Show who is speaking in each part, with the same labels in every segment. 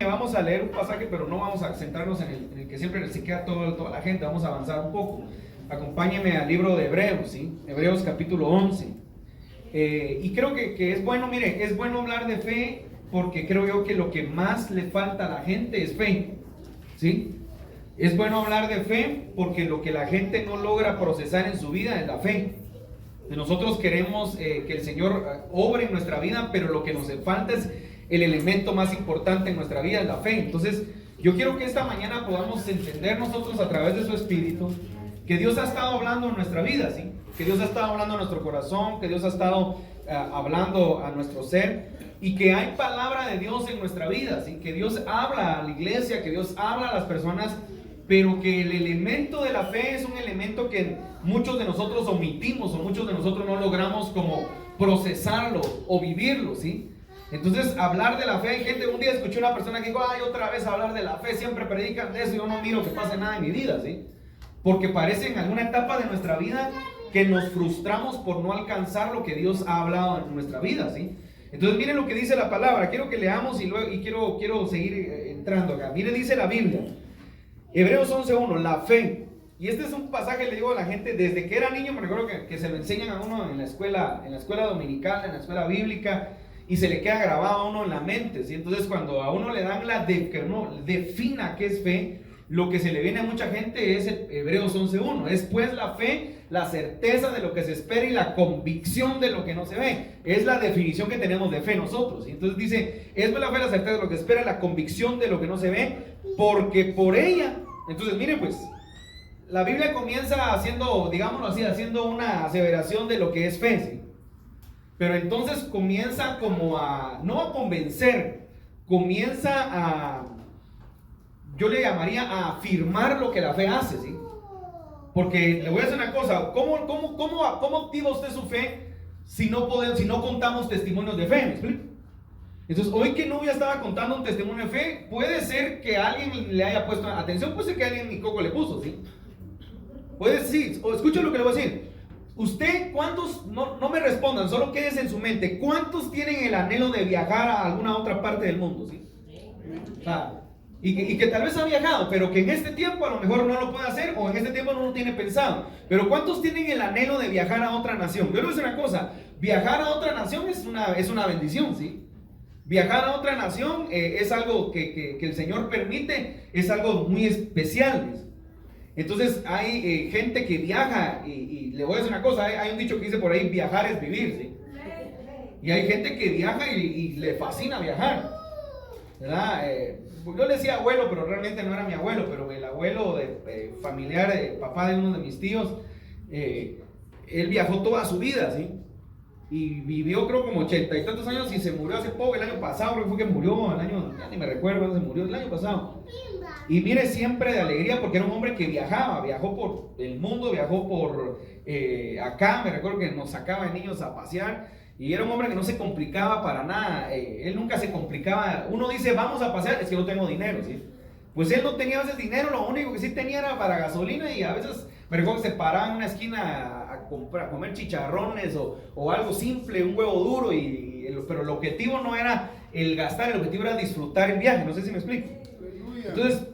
Speaker 1: Vamos a leer un pasaje, pero no vamos a centrarnos en el que siempre se queda toda la gente. Vamos a avanzar un poco. Acompáñenme al libro de Hebreos, ¿sí? Hebreos capítulo 11. Y creo que es bueno, mire, es bueno hablar de fe, porque creo yo que lo que más le falta a la gente es fe, ¿sí? Es bueno hablar de fe porque lo que la gente no logra procesar en su vida es la fe. Nosotros queremos que el Señor obre en nuestra vida, pero lo que nos falta es el elemento más importante en nuestra vida, es la fe. Entonces, yo quiero que esta mañana podamos entender nosotros a través de su Espíritu que Dios ha estado hablando en nuestra vida, ¿sí? Que Dios ha estado hablando a nuestro corazón, que Dios ha estado hablando a nuestro ser, y que hay palabra de Dios en nuestra vida, ¿sí? Que Dios habla a la iglesia, que Dios habla a las personas, pero que el elemento de la fe es un elemento que muchos de nosotros omitimos, o muchos de nosotros no logramos como procesarlo o vivirlo, ¿sí? Entonces, hablar de la fe, hay gente, un día escuché una persona que dijo, ay, otra vez hablar de la fe, siempre predican de eso, yo no miro que pase nada en mi vida, ¿sí? Porque parece en alguna etapa de nuestra vida que nos frustramos por no alcanzar lo que Dios ha hablado en nuestra vida, ¿sí? Entonces, miren lo que dice la palabra, quiero que leamos y quiero seguir entrando acá. Miren, dice la Biblia, Hebreos 11:1, la fe. Y este es un pasaje, le digo a la gente, desde que era niño, me recuerdo que se lo enseñan a uno en la escuela dominical, en la escuela bíblica, y se le queda grabado a uno en la mente, ¿sí? Entonces, cuando a uno le dan que uno defina qué es fe, lo que se le viene a mucha gente es Hebreos 11:1. Es pues la fe, la certeza de lo que se espera y la convicción de lo que no se ve. Es la definición que tenemos de fe nosotros. Entonces dice, es pues la fe, la certeza de lo que se espera y la convicción de lo que no se ve, porque por ella. Entonces, miren pues, la Biblia comienza haciendo, digámoslo así, haciendo una aseveración de lo que es fe, ¿sí? Pero entonces comienza como no a convencer, comienza yo le llamaría a afirmar lo que la fe hace, ¿sí? Porque le voy a decir una cosa, ¿cómo activa usted su fe si no contamos testimonios de fe? ¿Me explico? Entonces, hoy que Nubia estaba contando un testimonio de fe, puede ser que alguien le haya puesto atención, puede ser que alguien ni coco le puso, ¿sí? Puede ser, sí, escucha lo que le voy a decir. Usted, ¿cuántos, no me respondan, solo quédese en su mente, ¿cuántos tienen el anhelo de viajar a alguna otra parte del mundo, ¿sí? Y que tal vez ha viajado, pero que en este tiempo a lo mejor no lo puede hacer, o en este tiempo no lo tiene pensado. Pero ¿cuántos tienen el anhelo de viajar a otra nación? Yo le voy a decir una cosa, viajar a otra nación es una bendición, ¿sí? Viajar a otra nación es algo que el Señor permite, es algo muy especial, ¿sí? Entonces hay gente que viaja, y le voy a decir una cosa, hay un dicho que dice por ahí, viajar es vivir, ¿sí? Y hay gente que viaja y le fascina viajar, ¿verdad? Yo le decía abuelo, pero realmente no era mi abuelo, pero el abuelo familiar, papá de uno de mis tíos, él viajó toda su vida, ¿sí? Y vivió creo como 80 y tantos años y se murió hace poco, el año pasado, creo que fue que murió, ya ni me recuerdo, se murió el año pasado. Y mire, siempre de alegría, porque era un hombre que viajó por el mundo, viajó por acá, me recuerdo que nos sacaba de niños a pasear, y era un hombre que no se complicaba para nada, él nunca se complicaba. Uno dice, vamos a pasear, es que no tengo dinero, ¿sí? Pues él no tenía a veces dinero, lo único que sí tenía era para gasolina, y a veces me recuerdo que se paraba en una esquina a comer chicharrones o algo simple, un huevo duro, pero el objetivo no era el gastar, el objetivo era disfrutar el viaje, no sé si me explico. Entonces,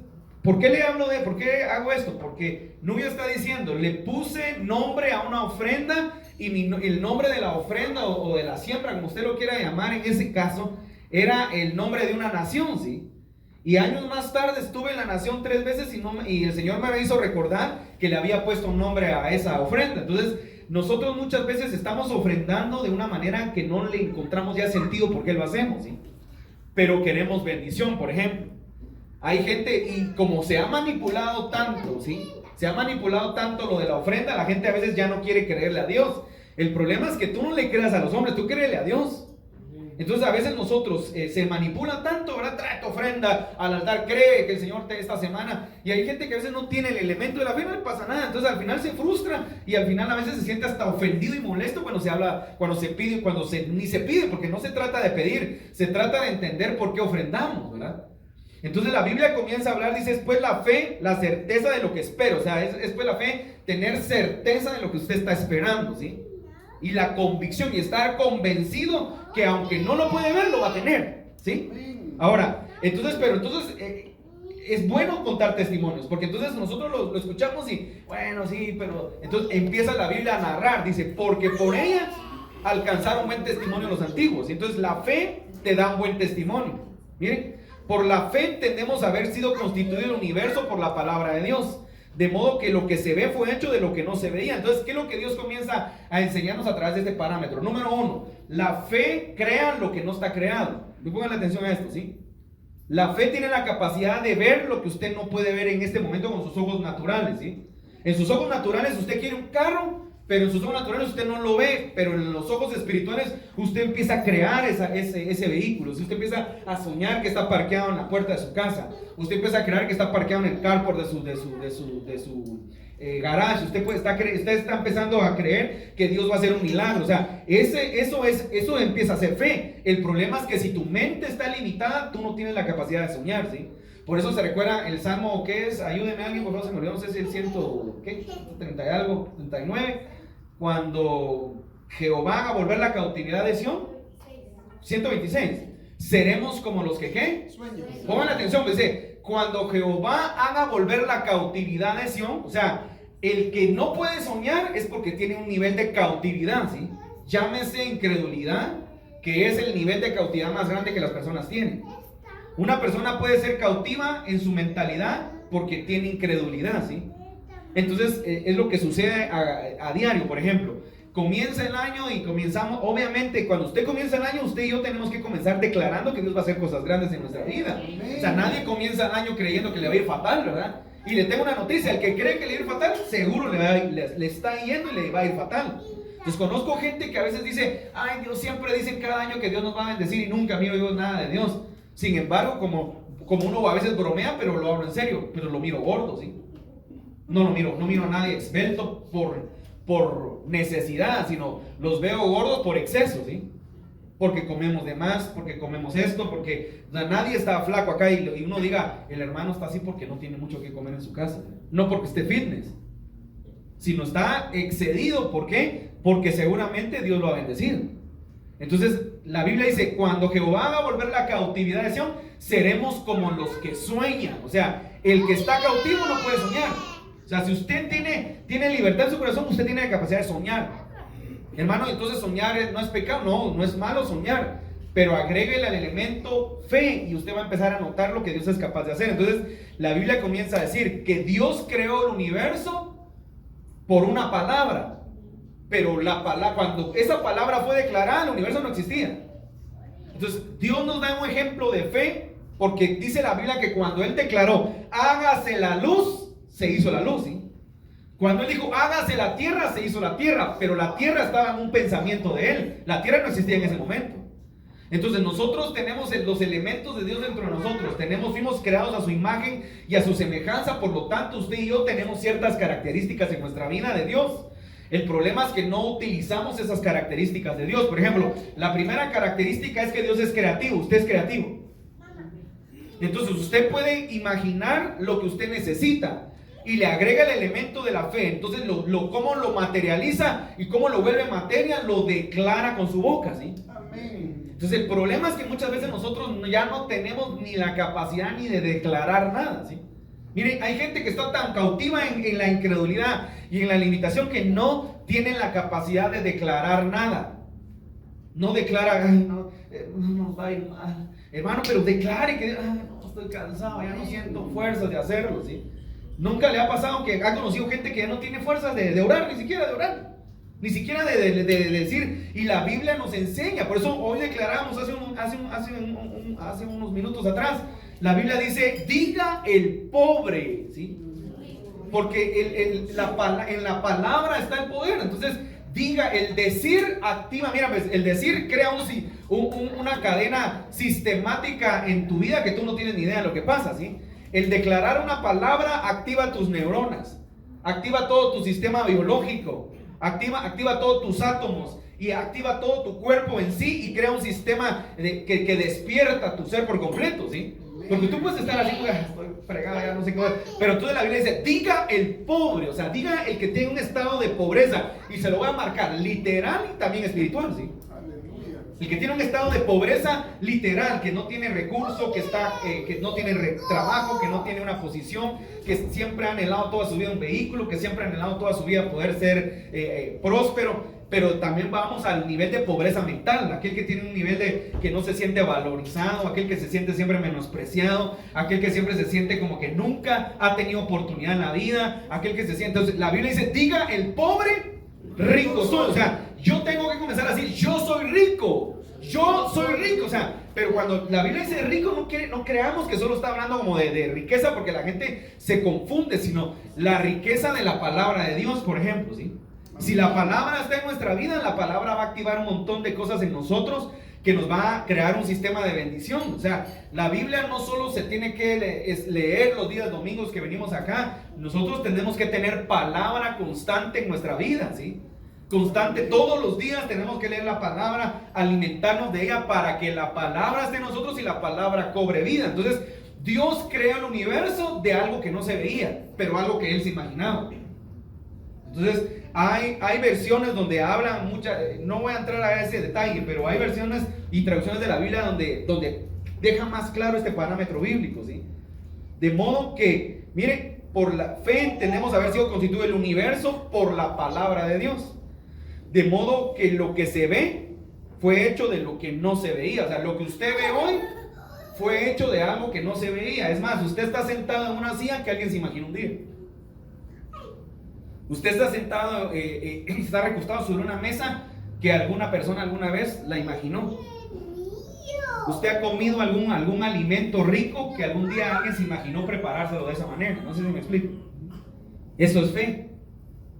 Speaker 1: ¿por qué por qué hago esto? Porque Nubia está diciendo, le puse nombre a una ofrenda, y el nombre de la ofrenda o de la siembra, como usted lo quiera llamar en ese caso, era el nombre de una nación, ¿sí? Y años más tarde estuve en la nación 3 veces y el Señor me hizo recordar que le había puesto un nombre a esa ofrenda. Entonces, nosotros muchas veces estamos ofrendando de una manera que no le encontramos ya sentido por qué lo hacemos, ¿sí? Pero queremos bendición, por ejemplo. Hay gente, y como se ha manipulado tanto, ¿sí? Se ha manipulado tanto lo de la ofrenda, la gente a veces ya no quiere creerle a Dios. El problema es que tú no le creas a los hombres, tú créele a Dios. Entonces a veces nosotros se manipula tanto, ¿verdad? Trae tu ofrenda al altar, cree que el Señor te esta semana. Y hay gente que a veces no tiene el elemento de la fe, no le pasa nada. Entonces al final se frustra y al final a veces se siente hasta ofendido y molesto cuando se habla, cuando se pide, ni se pide, porque no se trata de pedir, se trata de entender por qué ofrendamos, ¿verdad? Entonces la Biblia comienza a hablar, dice, es pues la fe, la certeza de lo que espero. O sea, es pues la fe, tener certeza de lo que usted está esperando, ¿sí? Y la convicción y estar convencido que aunque no lo puede ver, lo va a tener. ¿Sí? Ahora, entonces, es bueno contar testimonios, porque entonces nosotros lo escuchamos y, bueno, sí, pero entonces empieza la Biblia a narrar, dice, porque por ella alcanzaron buen testimonio los antiguos. Y entonces la fe te da un buen testimonio. Miren, por la fe entendemos haber sido constituido el universo por la palabra de Dios, de modo que lo que se ve fue hecho de lo que no se veía. Entonces, ¿qué es lo que Dios comienza a enseñarnos a través de este parámetro? Número uno, la fe crea lo que no está creado. Pongan atención a esto, ¿sí? La fe tiene la capacidad de ver lo que usted no puede ver en este momento con sus ojos naturales, ¿sí? En sus ojos naturales usted quiere un carro, pero en sus ojos naturales usted no lo ve, pero en los ojos espirituales usted empieza a crear ese vehículo. Si usted empieza a soñar que está parqueado en la puerta de su casa, usted empieza a crear que está parqueado en el carport de su garage, usted está empezando a creer que Dios va a hacer un milagro. O sea, eso empieza a ser fe. El problema es que si tu mente está limitada, tú no tienes la capacidad de soñar, ¿sí? Por eso se recuerda el Salmo, ¿qué es? Ayúdeme a alguien, por favor, se me olvidó, no sé si es el 130 y algo, 39, cuando Jehová haga volver la cautividad de Sión. 126. Seremos como los que, ¿qué? Pongan atención, dice, cuando Jehová haga volver la cautividad de Sión, o sea, el que no puede soñar es porque tiene un nivel de cautividad, ¿sí? Llámese incredulidad, que es el nivel de cautividad más grande que las personas tienen. Una persona puede ser cautiva en su mentalidad porque tiene incredulidad, ¿sí? Entonces, es lo que sucede a diario. Por ejemplo, comienza el año y comenzamos, obviamente, cuando usted comienza el año, usted y yo tenemos que comenzar declarando que Dios va a hacer cosas grandes en nuestra vida. O sea, nadie comienza el año creyendo que le va a ir fatal, ¿verdad? Y le tengo una noticia, el que cree que le va a ir fatal, seguro le está yendo y le va a ir fatal. Entonces conozco gente que a veces dice, ay, Dios siempre dice cada año que Dios nos va a bendecir y nunca miro yo nada de Dios. Sin embargo, como uno a veces bromea, pero lo hablo en serio, pero lo miro gordo, ¿sí? No miro a nadie esbelto por necesidad, sino los veo gordos por exceso, ¿sí? Porque comemos de más, porque comemos esto, porque nadie está flaco acá y uno diga, el hermano está así porque no tiene mucho que comer en su casa. No porque esté fitness, sino está excedido. ¿Por qué? Porque seguramente Dios lo ha bendecido. Entonces la Biblia dice, cuando Jehová haga volver la cautividad de Sión, seremos como los que sueñan. O sea, el que está cautivo no puede soñar. O sea, si usted tiene libertad en su corazón, usted tiene la capacidad de soñar. Hermano, entonces soñar no es pecado, no es malo soñar, pero agréguele al elemento fe y usted va a empezar a notar lo que Dios es capaz de hacer. Entonces la Biblia comienza a decir que Dios creó el universo por una palabra. Pero cuando esa palabra fue declarada, el universo no existía. Entonces Dios nos da un ejemplo de fe, porque dice la Biblia que cuando Él declaró, hágase la luz, se hizo la luz, ¿sí? Cuando Él dijo, hágase la tierra, se hizo la tierra, pero la tierra estaba en un pensamiento de Él. La tierra no existía en ese momento. Entonces nosotros tenemos los elementos de Dios dentro de nosotros. Fuimos creados a su imagen y a su semejanza. Por lo tanto, usted y yo tenemos ciertas características en nuestra vida de Dios. El problema es que no utilizamos esas características de Dios. Por ejemplo, la primera característica es que Dios es creativo. Usted es creativo. Entonces usted puede imaginar lo que usted necesita y le agrega el elemento de la fe. Entonces cómo lo materializa y cómo lo vuelve materia, lo declara con su boca, ¿sí? Amén. Entonces el problema es que muchas veces nosotros ya no tenemos ni la capacidad ni de declarar nada, ¿sí? Miren, hay gente que está tan cautiva en la incredulidad y en la limitación que no tienen la capacidad de declarar nada. No declara, ay, no nos va a ir mal. Hermano, pero declare que no, estoy cansado, ya no siento fuerzas de hacerlo, ¿sí? Nunca le ha pasado que ha conocido gente que ya no tiene fuerzas de orar, ni siquiera de orar, ni siquiera de decir. Y la Biblia nos enseña. Por eso hoy declaramos hace unos minutos atrás, la Biblia dice, diga el pobre, ¿sí? Porque en la palabra está el poder. Entonces diga, el decir activa. Mira, pues el decir crea una cadena sistemática en tu vida que tú no tienes ni idea de lo que pasa, ¿sí? El declarar una palabra activa tus neuronas, activa todo tu sistema biológico, activa todos tus átomos y activa todo tu cuerpo en sí y crea un sistema que despierta tu ser por completo, ¿sí? Porque tú puedes estar así, estoy fregado, ya no sé qué, pero tú de la Biblia dice, diga el pobre, o sea, diga el que tiene un estado de pobreza, y se lo voy a marcar literal y también espiritual, ¿sí? Aleluya. El que tiene un estado de pobreza literal, que no tiene recurso, que no tiene trabajo, que no tiene una posición, que siempre ha anhelado toda su vida un vehículo, que siempre ha anhelado toda su vida poder ser próspero. Pero también vamos al nivel de pobreza mental, aquel que tiene un nivel de que no se siente valorizado, aquel que se siente siempre menospreciado, aquel que siempre se siente como que nunca ha tenido oportunidad en la vida, aquel que se siente. Entonces la Biblia dice, diga el pobre, rico soy. O sea, yo tengo que comenzar a decir, yo soy rico, yo soy rico. O sea, pero cuando la Biblia dice rico, no creamos que solo está hablando como de riqueza, porque la gente se confunde, sino la riqueza de la palabra de Dios, por ejemplo, ¿sí? Si la palabra está en nuestra vida, la palabra va a activar un montón de cosas en nosotros que nos va a crear un sistema de bendición. O sea, la Biblia no solo se tiene que leer los días domingos que venimos acá, nosotros tenemos que tener palabra constante en nuestra vida, ¿sí? Constante, todos los días tenemos que leer la palabra, alimentarnos de ella para que la palabra esté en nosotros y la palabra cobre vida. Entonces, Dios creó el universo de algo que no se veía, pero algo que Él se imaginaba. Entonces, hay versiones donde hablan no voy a entrar a ese detalle, pero hay versiones y traducciones de la Biblia donde deja más claro este parámetro bíblico, ¿sí? De modo que, mire, por la fe entendemos haber sido constituido el universo por la palabra de Dios. De modo que lo que se ve fue hecho de lo que no se veía. O sea, lo que usted ve hoy fue hecho de algo que no se veía. Es más, usted está sentado en una silla que alguien se imaginó un día. Usted está sentado, está recostado sobre una mesa que alguna persona alguna vez la imaginó. Usted ha comido algún alimento rico que algún día alguien se imaginó preparárselo de esa manera. No sé si me explico. Eso es fe.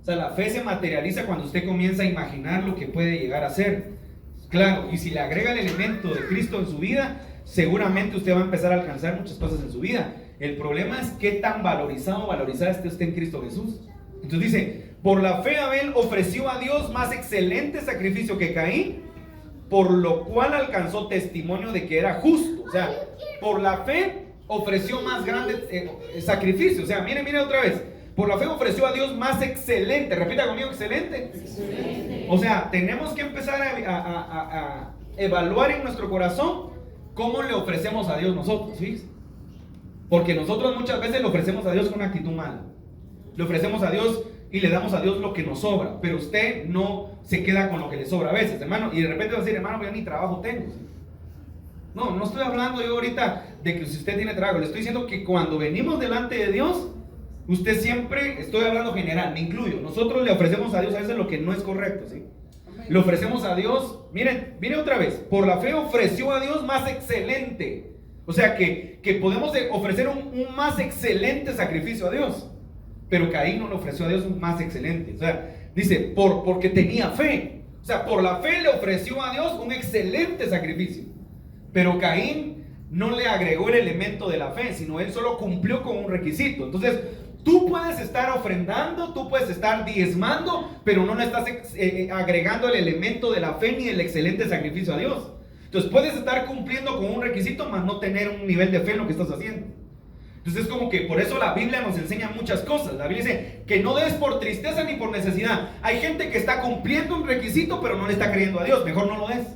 Speaker 1: O sea, la fe se materializa cuando usted comienza a imaginar lo que puede llegar a ser. Claro, y si le agrega el elemento de Cristo en su vida, seguramente usted va a empezar a alcanzar muchas cosas en su vida. El problema es qué tan valorizado o valorizada esté usted en Cristo Jesús. Entonces dice, por la fe Abel ofreció a Dios más excelente sacrificio que Caín, por lo cual alcanzó testimonio de que era justo. O sea, por la fe ofreció más grande sacrificio. O sea, mire otra vez. Por la fe ofreció a Dios más excelente. Repita conmigo, excelente. Excelente. O sea, tenemos que empezar a evaluar en nuestro corazón cómo le ofrecemos a Dios nosotros, ¿sí? Porque nosotros muchas veces le ofrecemos a Dios con una actitud mala. Le ofrecemos a Dios y le damos a Dios lo que nos sobra, pero usted no se queda con lo que le sobra a veces, hermano, y de repente va a decir, hermano, yo ni trabajo tengo. No estoy hablando yo ahorita de que si usted tiene trabajo, le estoy diciendo que cuando venimos delante de Dios, usted siempre, estoy hablando general, me incluyo, nosotros le ofrecemos a Dios a veces lo que no es correcto, ¿sí? Le ofrecemos a Dios, miren otra vez, por la fe ofreció a Dios más excelente, o sea que podemos ofrecer un más excelente sacrificio a Dios. Pero Caín no le ofreció a Dios un más excelente. O sea, dice, porque tenía fe. O sea, por la fe le ofreció a Dios un excelente sacrificio. Pero Caín no le agregó el elemento de la fe, sino él solo cumplió con un requisito. Entonces, tú puedes estar ofrendando, tú puedes estar diezmando, pero no le estás agregando el elemento de la fe ni el excelente sacrificio a Dios. Entonces, puedes estar cumpliendo con un requisito, mas no tener un nivel de fe en lo que estás haciendo. Entonces es como que por eso la Biblia nos enseña muchas cosas. La Biblia dice que no des por tristeza ni por necesidad. Hay gente que está cumpliendo un requisito pero no le está creyendo a Dios. Mejor no lo des.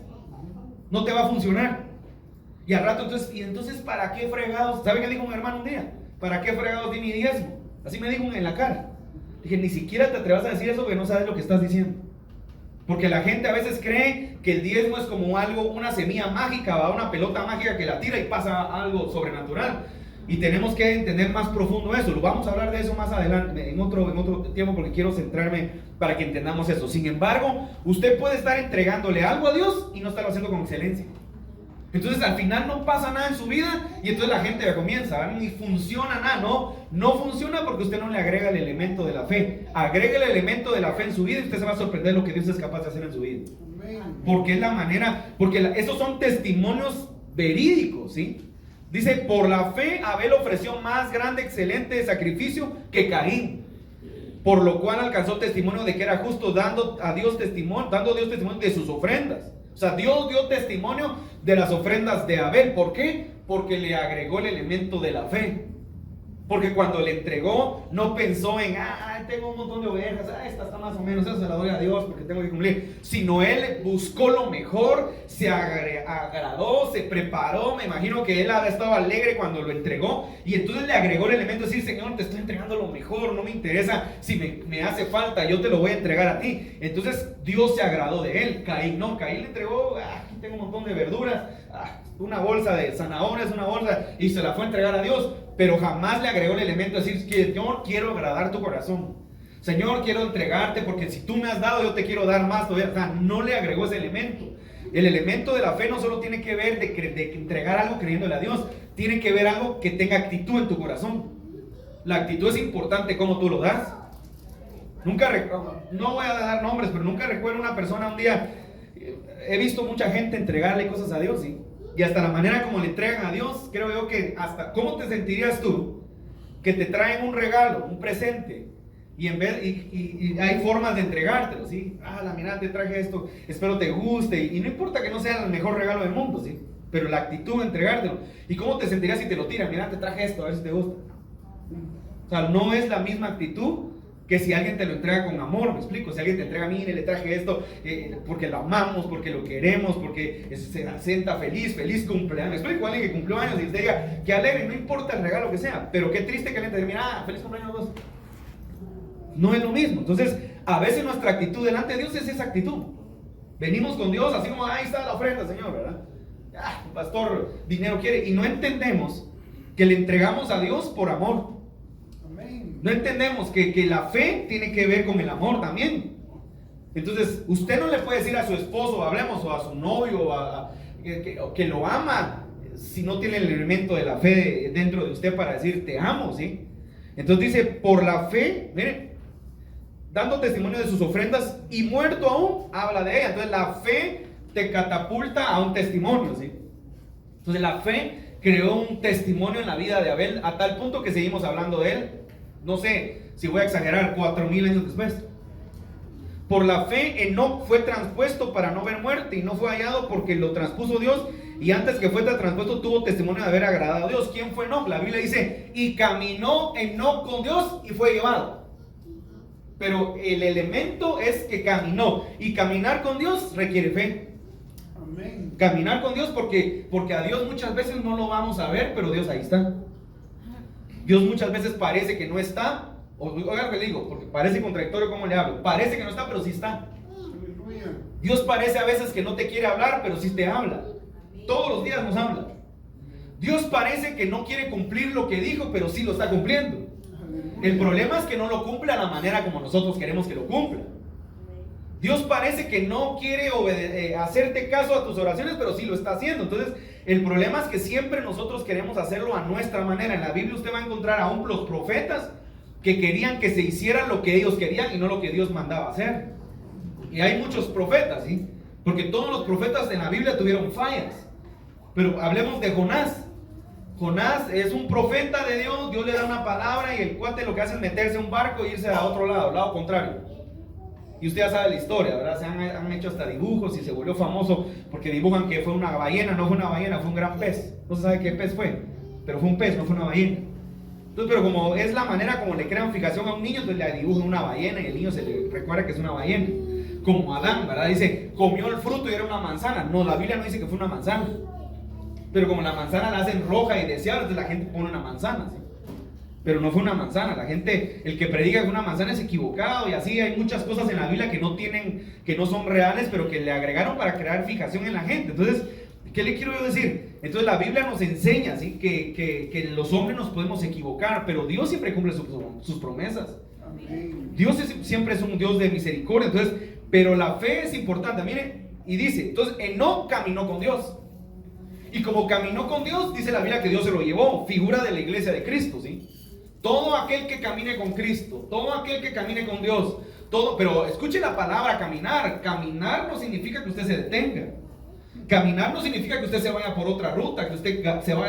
Speaker 1: No te va a funcionar. Y al rato entonces ¿para qué fregados? ¿Sabe qué dijo un hermano un día? ¿Para qué fregados di mi diezmo? Así me dijo en la cara. Dije, ni siquiera te atrevas a decir eso porque no sabes lo que estás diciendo. Porque la gente a veces cree que el diezmo es como algo, una semilla mágica, va una pelota mágica que la tira y pasa algo sobrenatural. Y tenemos que entender más profundo eso. Lo vamos a hablar de eso más adelante, en otro tiempo, porque quiero centrarme para que entendamos eso. Sin embargo, usted puede estar entregándole algo a Dios y no estarlo haciendo con excelencia. Entonces al final no pasa nada en su vida y entonces la gente comienza, ni funciona nada. No funciona porque usted no le agrega el elemento de la fe. Agrega el elemento de la fe en su vida y usted se va a sorprender lo que Dios es capaz de hacer en su vida. Porque es la manera, esos son testimonios verídicos, ¿sí? Dice, por la fe Abel ofreció más grande, excelente sacrificio que Caín, por lo cual alcanzó testimonio de que era justo, dando Dios testimonio de sus ofrendas. O sea, Dios dio testimonio de las ofrendas de Abel. ¿Por qué? Porque le agregó el elemento de la fe. Porque cuando le entregó, no pensó en, tengo un montón de ovejas, esta está más o menos, esa se la doy a Dios porque tengo que cumplir. Sino él buscó lo mejor, se agradó, se preparó. Me imagino que él había estado alegre cuando lo entregó. Y entonces le agregó el elemento de decir, Señor, te estoy entregando lo mejor, no me interesa si me hace falta, yo te lo voy a entregar a ti. Entonces Dios se agradó de él. Caín no, Caín le entregó, aquí tengo un montón de verduras, una bolsa de zanahorias, una bolsa, y se la fue a entregar a Dios. Pero jamás le agregó el elemento de decir, Señor, quiero agradar tu corazón. Señor, quiero entregarte porque si tú me has dado, yo te quiero dar más todavía. O sea, no le agregó ese elemento. El elemento de la fe no solo tiene que ver de entregar algo creyéndole a Dios, tiene que ver algo que tenga actitud en tu corazón. La actitud es importante, cómo tú lo das. No voy a dar nombres, pero nunca recuerdo una persona un día, he visto mucha gente entregarle cosas a Dios, ¿sí? Y hasta la manera como le entregan a Dios, creo yo que hasta, ¿cómo te sentirías tú que te traen un regalo, un presente? Y hay formas de entregártelo, ¿sí? Mira, te traje esto, espero te guste. Y no importa que no sea el mejor regalo del mundo, ¿sí? Pero la actitud de entregártelo. ¿Y cómo te sentirías si te lo tiran? Mira, te traje esto, a ver si te gusta. O sea, no es la misma actitud que si alguien te lo entrega con amor, ¿me explico? Si alguien te entrega, mire, le traje esto porque lo amamos, porque lo queremos, porque se sienta feliz cumpleaños. ¿Me explico? Alguien que cumplió años y te diga que alegre, no importa el regalo que sea, pero qué triste que alguien te diga, mira, feliz cumpleaños vos. No es lo mismo. Entonces, a veces nuestra actitud delante de Dios es esa actitud. Venimos con Dios así como, ahí está la ofrenda, Señor, ¿verdad? Pastor, dinero quiere. Y no entendemos que le entregamos a Dios por amor. No entendemos que la fe tiene que ver con el amor también. Entonces, usted no le puede decir a su esposo, hablemos, o a su novio, que lo ama, si no tiene el elemento de la fe dentro de usted para decir te amo, ¿sí? Entonces dice, por la fe, miren, dando testimonio de sus ofrendas y muerto aún, habla de ella. Entonces la fe te catapulta a un testimonio, ¿sí? Entonces la fe creó un testimonio en la vida de Abel a tal punto que seguimos hablando de él. No sé si voy a exagerar, 4000 años después. Por la fe Enoc fue transpuesto para no ver muerte y no fue hallado porque lo transpuso Dios, y antes que fue transpuesto tuvo testimonio de haber agradado a Dios. ¿Quién fue Enoc? La Biblia dice, y caminó Enoc con Dios y fue llevado. Pero el elemento es que caminó, y caminar con Dios requiere fe. Amén. Caminar con Dios porque a Dios muchas veces no lo vamos a ver, pero Dios ahí está. Dios muchas veces parece que no está. Oigan lo que le digo, porque parece contradictorio como le hablo. Parece que no está, pero sí está. Dios parece a veces que no te quiere hablar, pero sí te habla. Todos los días nos habla. Dios parece que no quiere cumplir lo que dijo, pero sí lo está cumpliendo. El problema es que no lo cumple a la manera como nosotros queremos que lo cumpla. Dios parece que no quiere hacerte caso a tus oraciones, pero sí lo está haciendo. Entonces, el problema es que siempre nosotros queremos hacerlo a nuestra manera. En la Biblia usted va a encontrar aún los profetas que querían que se hiciera lo que ellos querían y no lo que Dios mandaba hacer. Y hay muchos profetas, ¿sí? Porque todos los profetas en la Biblia tuvieron fallas. Pero hablemos de Jonás. Jonás es un profeta de Dios. Dios le da una palabra y el cuate lo que hace es meterse en un barco e irse a otro lado, al lado contrario. Y usted ya sabe la historia, ¿verdad? Se han hecho hasta dibujos y se volvió famoso porque dibujan que fue una ballena. No fue una ballena, fue un gran pez. No se sabe qué pez fue, pero fue un pez, no fue una ballena. Entonces, pero como es la manera como le crean fijación a un niño, entonces le dibujan una ballena y el niño se le recuerda que es una ballena. Como Adán, ¿verdad? Dice, comió el fruto y era una manzana. No, la Biblia no dice que fue una manzana. Pero como la manzana la hacen roja y deseable, entonces la gente pone una manzana, ¿sí? Pero no fue una manzana. La gente, el que predica que una manzana es equivocado, y así hay muchas cosas en la Biblia que no son reales, pero que le agregaron para crear fijación en la gente. Entonces, ¿qué le quiero yo decir? Entonces la Biblia nos enseña, ¿sí? que los hombres nos podemos equivocar, pero Dios siempre cumple sus promesas. Amén. Dios siempre es un Dios de misericordia. Entonces, pero la fe es importante. Miren, y dice, entonces Enoc caminó con Dios. Y como caminó con Dios, dice la Biblia que Dios se lo llevó, figura de la iglesia de Cristo, ¿sí? Todo aquel que camine con Cristo, todo aquel que camine con Dios, pero escuche la palabra caminar. Caminar no significa que usted se detenga. Caminar no significa que usted se vaya por otra ruta, que usted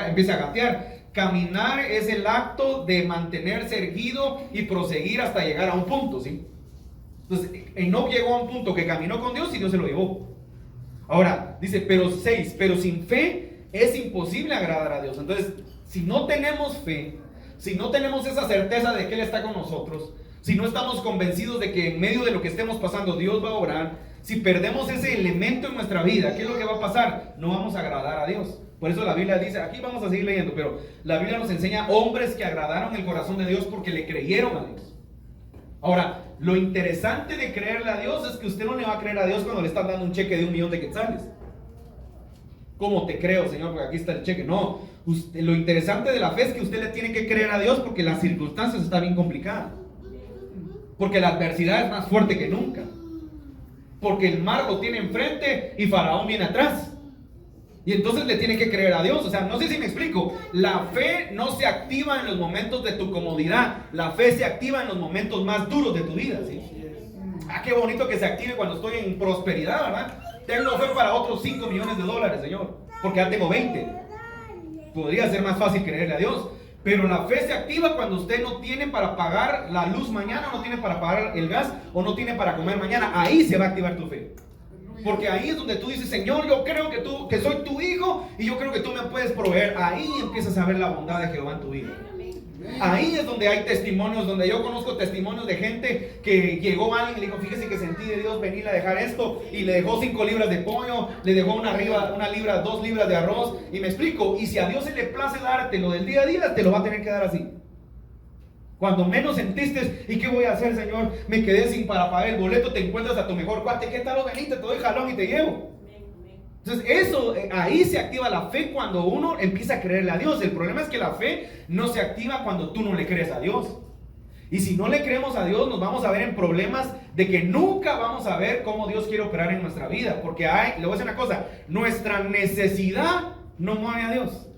Speaker 1: empiece a gatear. Caminar es el acto de mantenerse erguido y proseguir hasta llegar a un punto, ¿sí? Entonces, Enoc llegó a un punto que caminó con Dios y Dios se lo llevó. Ahora, dice, pero sin fe es imposible agradar a Dios. Entonces, si no tenemos fe, si no tenemos esa certeza de que Él está con nosotros, si no estamos convencidos de que en medio de lo que estemos pasando Dios va a obrar, si perdemos ese elemento en nuestra vida, ¿qué es lo que va a pasar? No vamos a agradar a Dios. Por eso la Biblia dice, aquí vamos a seguir leyendo, pero la Biblia nos enseña hombres que agradaron el corazón de Dios porque le creyeron a Dios. Ahora, lo interesante de creerle a Dios es que usted no le va a creer a Dios cuando le están dando un cheque de 1,000,000 de quetzales. ¿Cómo te creo, Señor? Porque aquí está el cheque. No, lo interesante de la fe es que usted le tiene que creer a Dios porque las circunstancias están bien complicadas. Porque la adversidad es más fuerte que nunca. Porque el mar lo tiene enfrente y Faraón viene atrás. Y entonces le tiene que creer a Dios. O sea, no sé si me explico. La fe no se activa en los momentos de tu comodidad. La fe se activa en los momentos más duros de tu vida, ¿sí? Ah, qué bonito que se active cuando estoy en prosperidad, ¿verdad? Tengo fe para otros 5 millones de dólares, Señor, porque ya tengo 20. Podría ser más fácil creerle a Dios. Pero la fe se activa cuando usted no tiene para pagar la luz mañana, no tiene para pagar el gas, o no tiene para comer mañana. Ahí se va a activar tu fe. Porque ahí es donde tú dices, Señor, yo creo que soy tu hijo y yo creo que tú me puedes proveer. Ahí empiezas a ver la bondad de Jehová en tu vida. Ahí es donde hay testimonios, donde yo conozco testimonios de gente que llegó alguien y le dijo, fíjese que sentí de Dios venir a dejar esto, y le dejó 5 libras de pollo, le dejó una libra, 2 libras de arroz, y me explico, y si a Dios se le place darte lo del día a día, te lo va a tener que dar así. Cuando menos sentiste, ¿y qué voy a hacer, Señor? Me quedé sin para pagar el boleto, te encuentras a tu mejor cuate, ¿qué tal lo veniste? Te doy jalón y te llevo. Entonces eso, ahí se activa la fe cuando uno empieza a creerle a Dios. El problema es que la fe no se activa cuando tú no le crees a Dios. Y si no le creemos a Dios, nos vamos a ver en problemas de que nunca vamos a ver cómo Dios quiere operar en nuestra vida. Porque le voy a decir una cosa, nuestra necesidad no mueve a Dios.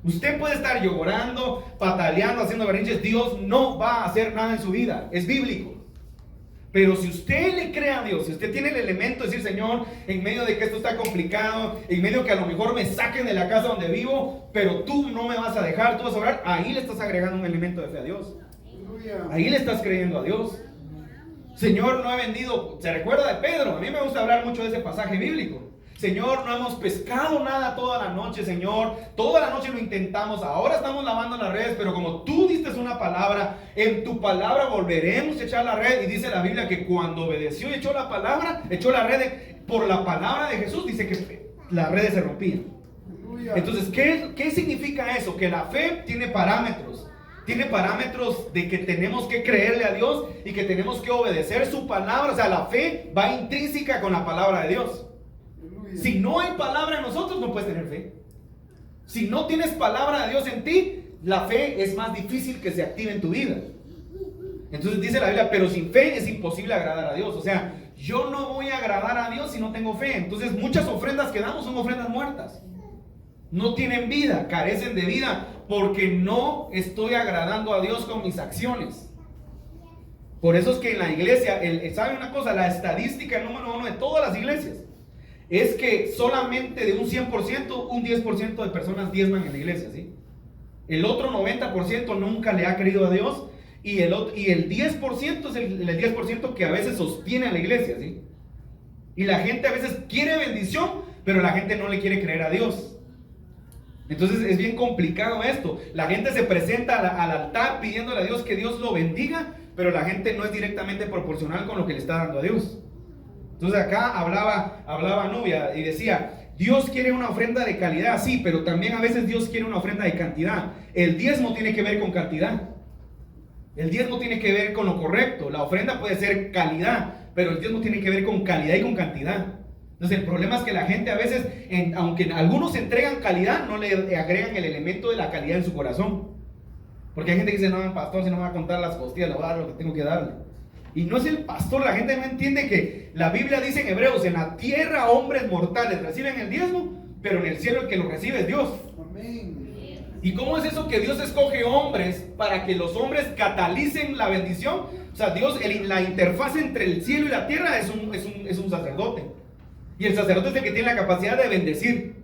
Speaker 1: Usted puede estar llorando, pataleando, haciendo berrinches, Dios no va a hacer nada en su vida, es bíblico. Pero si usted le cree a Dios, si usted tiene el elemento de decir, Señor, en medio de que esto está complicado, en medio que a lo mejor me saquen de la casa donde vivo, pero tú no me vas a dejar, tú vas a orar, ahí le estás agregando un elemento de fe a Dios. Ahí le estás creyendo a Dios. Señor, no he vendido, ¿se recuerda de Pedro? A mí me gusta hablar mucho de ese pasaje bíblico. Señor, no hemos pescado nada toda la noche, Señor. Toda la noche lo intentamos. Ahora estamos lavando las redes, pero como tú diste una palabra, en tu palabra volveremos a echar la red. Y dice la Biblia que cuando obedeció y echó la palabra, echó la red por la palabra de Jesús, dice que las redes se rompían. Entonces, ¿qué significa eso? Que la fe tiene parámetros. Tiene parámetros de que tenemos que creerle a Dios y que tenemos que obedecer su palabra. O sea, la fe va intrínseca con la palabra de Dios. Si no hay palabra en nosotros, no puedes tener fe. Si no tienes palabra de Dios en ti, la fe es más difícil que se active en tu vida. Entonces dice la Biblia, pero sin fe es imposible agradar a Dios. O sea, yo no voy a agradar a Dios si no tengo fe. Entonces muchas ofrendas que damos son ofrendas muertas. No tienen vida, carecen de vida, porque no estoy agradando a Dios con mis acciones. Por eso es que en la iglesia, ¿sabe una cosa? La estadística número 1 de todas las iglesias es que solamente de un 100%, un 10% de personas diezman en la iglesia, ¿sí? El otro 90% nunca le ha creído a Dios, y el 10% es el 10% que a veces sostiene a la iglesia, ¿sí? Y la gente a veces quiere bendición, pero la gente no le quiere creer a Dios. Entonces es bien complicado esto. La gente se presenta al altar pidiéndole a Dios que Dios lo bendiga, pero la gente no es directamente proporcional con lo que le está dando a Dios. Entonces acá hablaba Nubia y decía, Dios quiere una ofrenda de calidad, sí, pero también a veces Dios quiere una ofrenda de cantidad. El diezmo tiene que ver con cantidad. El diezmo tiene que ver con lo correcto. La ofrenda puede ser calidad, pero el diezmo tiene que ver con calidad y con cantidad. Entonces el problema es que la gente a veces, aunque algunos entregan calidad, no le agregan el elemento de la calidad en su corazón. Porque hay gente que dice, no, pastor, si no me va a contar las costillas, le voy a dar lo que tengo que darle. Y no es el pastor, la gente no entiende que la Biblia dice en Hebreos, en la tierra hombres mortales reciben el diezmo, pero en el cielo el que lo recibe es Dios. Amén. ¿Y cómo es eso que Dios escoge hombres para que los hombres catalicen la bendición? O sea, Dios, la interfaz entre el cielo y la tierra es un sacerdote. Y el sacerdote es el que tiene la capacidad de bendecir.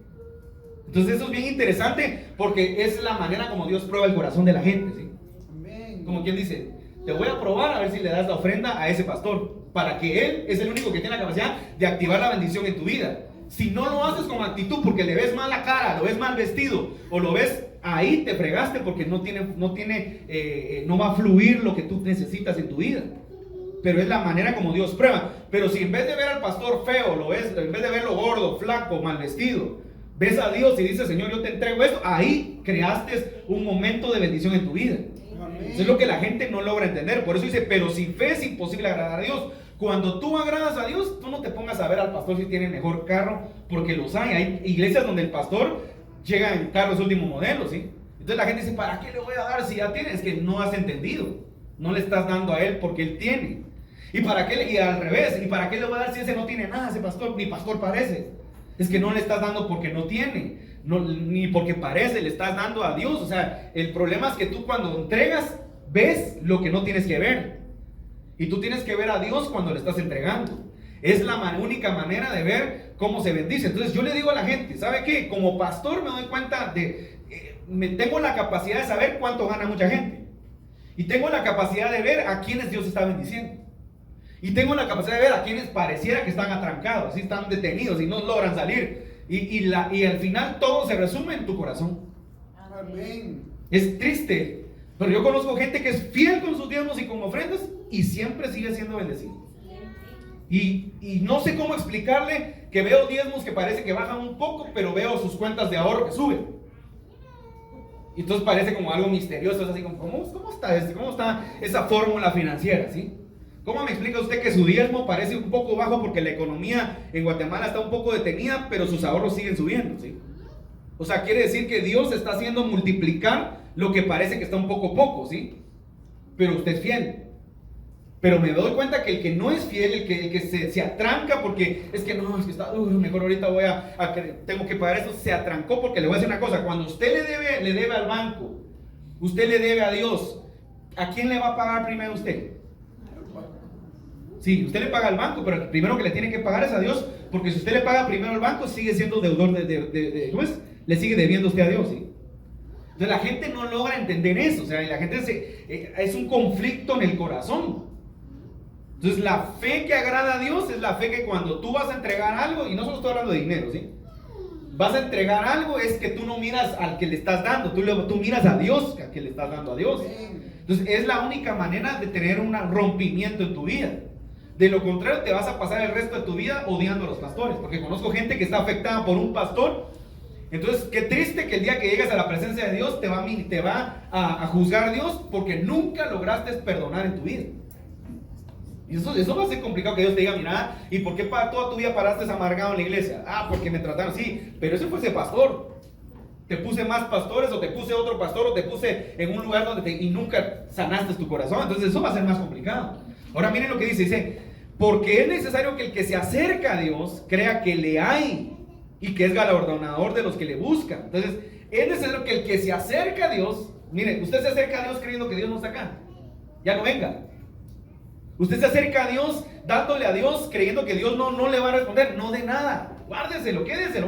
Speaker 1: Entonces eso es bien interesante porque es la manera como Dios prueba el corazón de la gente, ¿sí? Amén. Como quien dice, te voy a probar a ver si le das la ofrenda a ese pastor, para que él es el único que tiene la capacidad de activar la bendición en tu vida. Si no lo haces con actitud porque le ves mal la cara, lo ves mal vestido, o lo ves ahí te fregaste porque no va a fluir lo que tú necesitas en tu vida. Pero es la manera como Dios prueba. Pero si en vez de ver al pastor feo, en vez de verlo gordo, flaco, mal vestido, ves a Dios y dices, Señor, yo te entrego esto, ahí creaste un momento de bendición en tu vida. Eso es lo que la gente no logra entender. Por eso dice, pero sin fe es imposible agradar a Dios. Cuando tú agradas a Dios, tú no te pongas a ver al pastor si tiene mejor carro, porque los hay. Hay iglesias donde el pastor llega en carros último modelo, ¿sí? Entonces la gente dice, ¿para qué le voy a dar si ya tiene? Es que no has entendido. No le estás dando a él porque él tiene. Y al revés, ¿y para qué le voy a dar si ese no tiene nada? Ese pastor, ni pastor parece. Es que no le estás dando porque no tiene, ni porque parece, le estás dando a Dios. O sea, el problema es que tú cuando entregas, ves lo que no tienes que ver. Y tú tienes que ver a Dios cuando le estás entregando. Es la única manera de ver cómo se bendice. Entonces yo le digo a la gente, ¿sabe qué? Como pastor me doy cuenta tengo la capacidad de saber cuánto gana mucha gente. Y tengo la capacidad de ver a quienes Dios está bendiciendo. Y tengo la capacidad de ver a quienes pareciera que están atrancados, así están detenidos y no logran salir. Y al final todo se resume en tu corazón. Amén. Es triste, pero yo conozco gente que es fiel con sus diezmos y con ofrendas y siempre sigue siendo bendecido. Y no sé cómo explicarle que veo diezmos que parece que bajan un poco, pero veo sus cuentas de ahorro que suben. Y entonces parece como algo misterioso, es así como, ¿cómo está esa fórmula financiera, ¿sí? ¿Cómo me explica usted que su diezmo parece un poco bajo porque la economía en Guatemala está un poco detenida, pero sus ahorros siguen subiendo, ¿sí? O sea, quiere decir que Dios está haciendo multiplicar lo que parece que está un poco, ¿sí? Pero usted es fiel. Pero me doy cuenta que el que no es fiel, el que se atranca porque es que está mejor ahorita tengo que pagar eso, se atrancó porque le voy a decir una cosa, cuando usted le debe al banco, usted le debe a Dios, ¿a quién le va a pagar primero usted? Sí, usted le paga al banco, pero el primero que le tiene que pagar es a Dios, porque si usted le paga primero al banco, sigue siendo deudor ¿cómo es? Le sigue debiendo usted a Dios, ¿sí? Entonces la gente no logra entender eso, o sea, la gente es un conflicto en el corazón. Entonces la fe que agrada a Dios es la fe que cuando tú vas a entregar algo, y no solo estoy hablando de dinero, ¿sí? Vas a entregar algo, es que tú no miras al que le estás dando, tú miras a Dios, al que le estás dando a Dios. Entonces es la única manera de tener un rompimiento en tu vida. De lo contrario, te vas a pasar el resto de tu vida odiando a los pastores, porque conozco gente que está afectada por un pastor. Entonces, qué triste que el día que llegas a la presencia de Dios te va a juzgar Dios porque nunca lograste perdonar en tu vida. Y eso va a ser complicado que Dios te diga, mira, ¿y por qué toda tu vida paraste amargado en la iglesia? Porque me trataron así, pero ese fue ese pastor. Te puse más pastores, o te puse otro pastor, o te puse en un lugar y nunca sanaste tu corazón. Entonces eso va a ser más complicado. Ahora miren lo que dice, porque es necesario que el que se acerca a Dios crea que le hay y que es galardonador de los que le buscan. Entonces es necesario que el que se acerca a Dios, miren, usted se acerca a Dios creyendo que Dios no está acá, ya no venga. Usted se acerca a Dios dándole a Dios creyendo que Dios no le va a responder, no de nada, guárdeselo, quédeselo,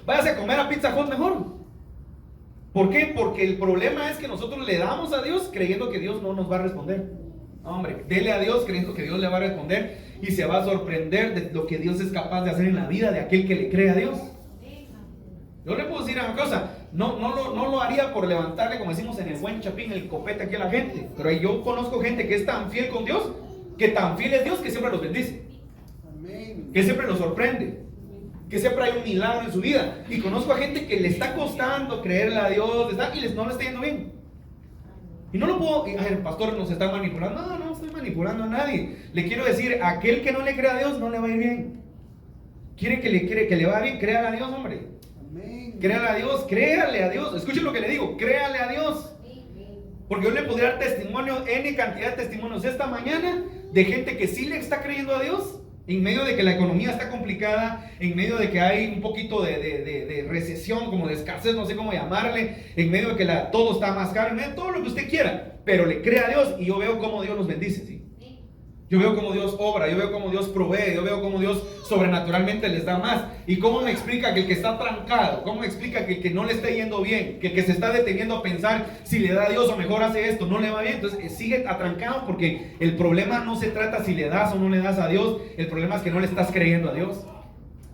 Speaker 1: váyase a comer a Pizza Hut mejor. ¿Por qué? Porque el problema es que nosotros le damos a Dios creyendo que Dios no nos va a responder. Hombre, dele a Dios creyendo que Dios le va a responder y se va a sorprender de lo que Dios es capaz de hacer en la vida de aquel que le cree a Dios. Yo le puedo decir una cosa, no lo haría por levantarle, como decimos en el buen chapín, el copete aquí a la gente, pero yo conozco gente que es tan fiel con Dios, que tan fiel es Dios que siempre los bendice, que siempre los sorprende, que siempre hay un milagro en su vida. Y conozco a gente que le está costando creerle a Dios y no le está yendo bien. Y no lo puedo, el pastor nos está manipulando. No estoy manipulando a nadie. Le quiero decir, aquel que no le cree a Dios no le va a ir bien. Quiere que le vaya bien, créale a Dios, hombre. Créale a Dios. Escuchen lo que le digo, créale a Dios. Porque yo le podría dar testimonio, N cantidad de testimonios esta mañana de gente que sí le está creyendo a Dios, en medio de que la economía está complicada, en medio de que hay un poquito de recesión, como de escasez, no sé cómo llamarle, en medio de que todo está más caro, en medio de todo lo que usted quiera, pero le cree a Dios y yo veo cómo Dios los bendice, ¿sí? Yo veo cómo Dios obra, yo veo cómo Dios provee, yo veo cómo Dios sobrenaturalmente les da más. ¿Y cómo me explica que el que está trancado, cómo me explica que el que no le está yendo bien, que el que se está deteniendo a pensar si le da a Dios o mejor hace esto, no le va bien? Entonces sigue atrancado porque el problema no se trata si le das o no le das a Dios, el problema es que no le estás creyendo a Dios.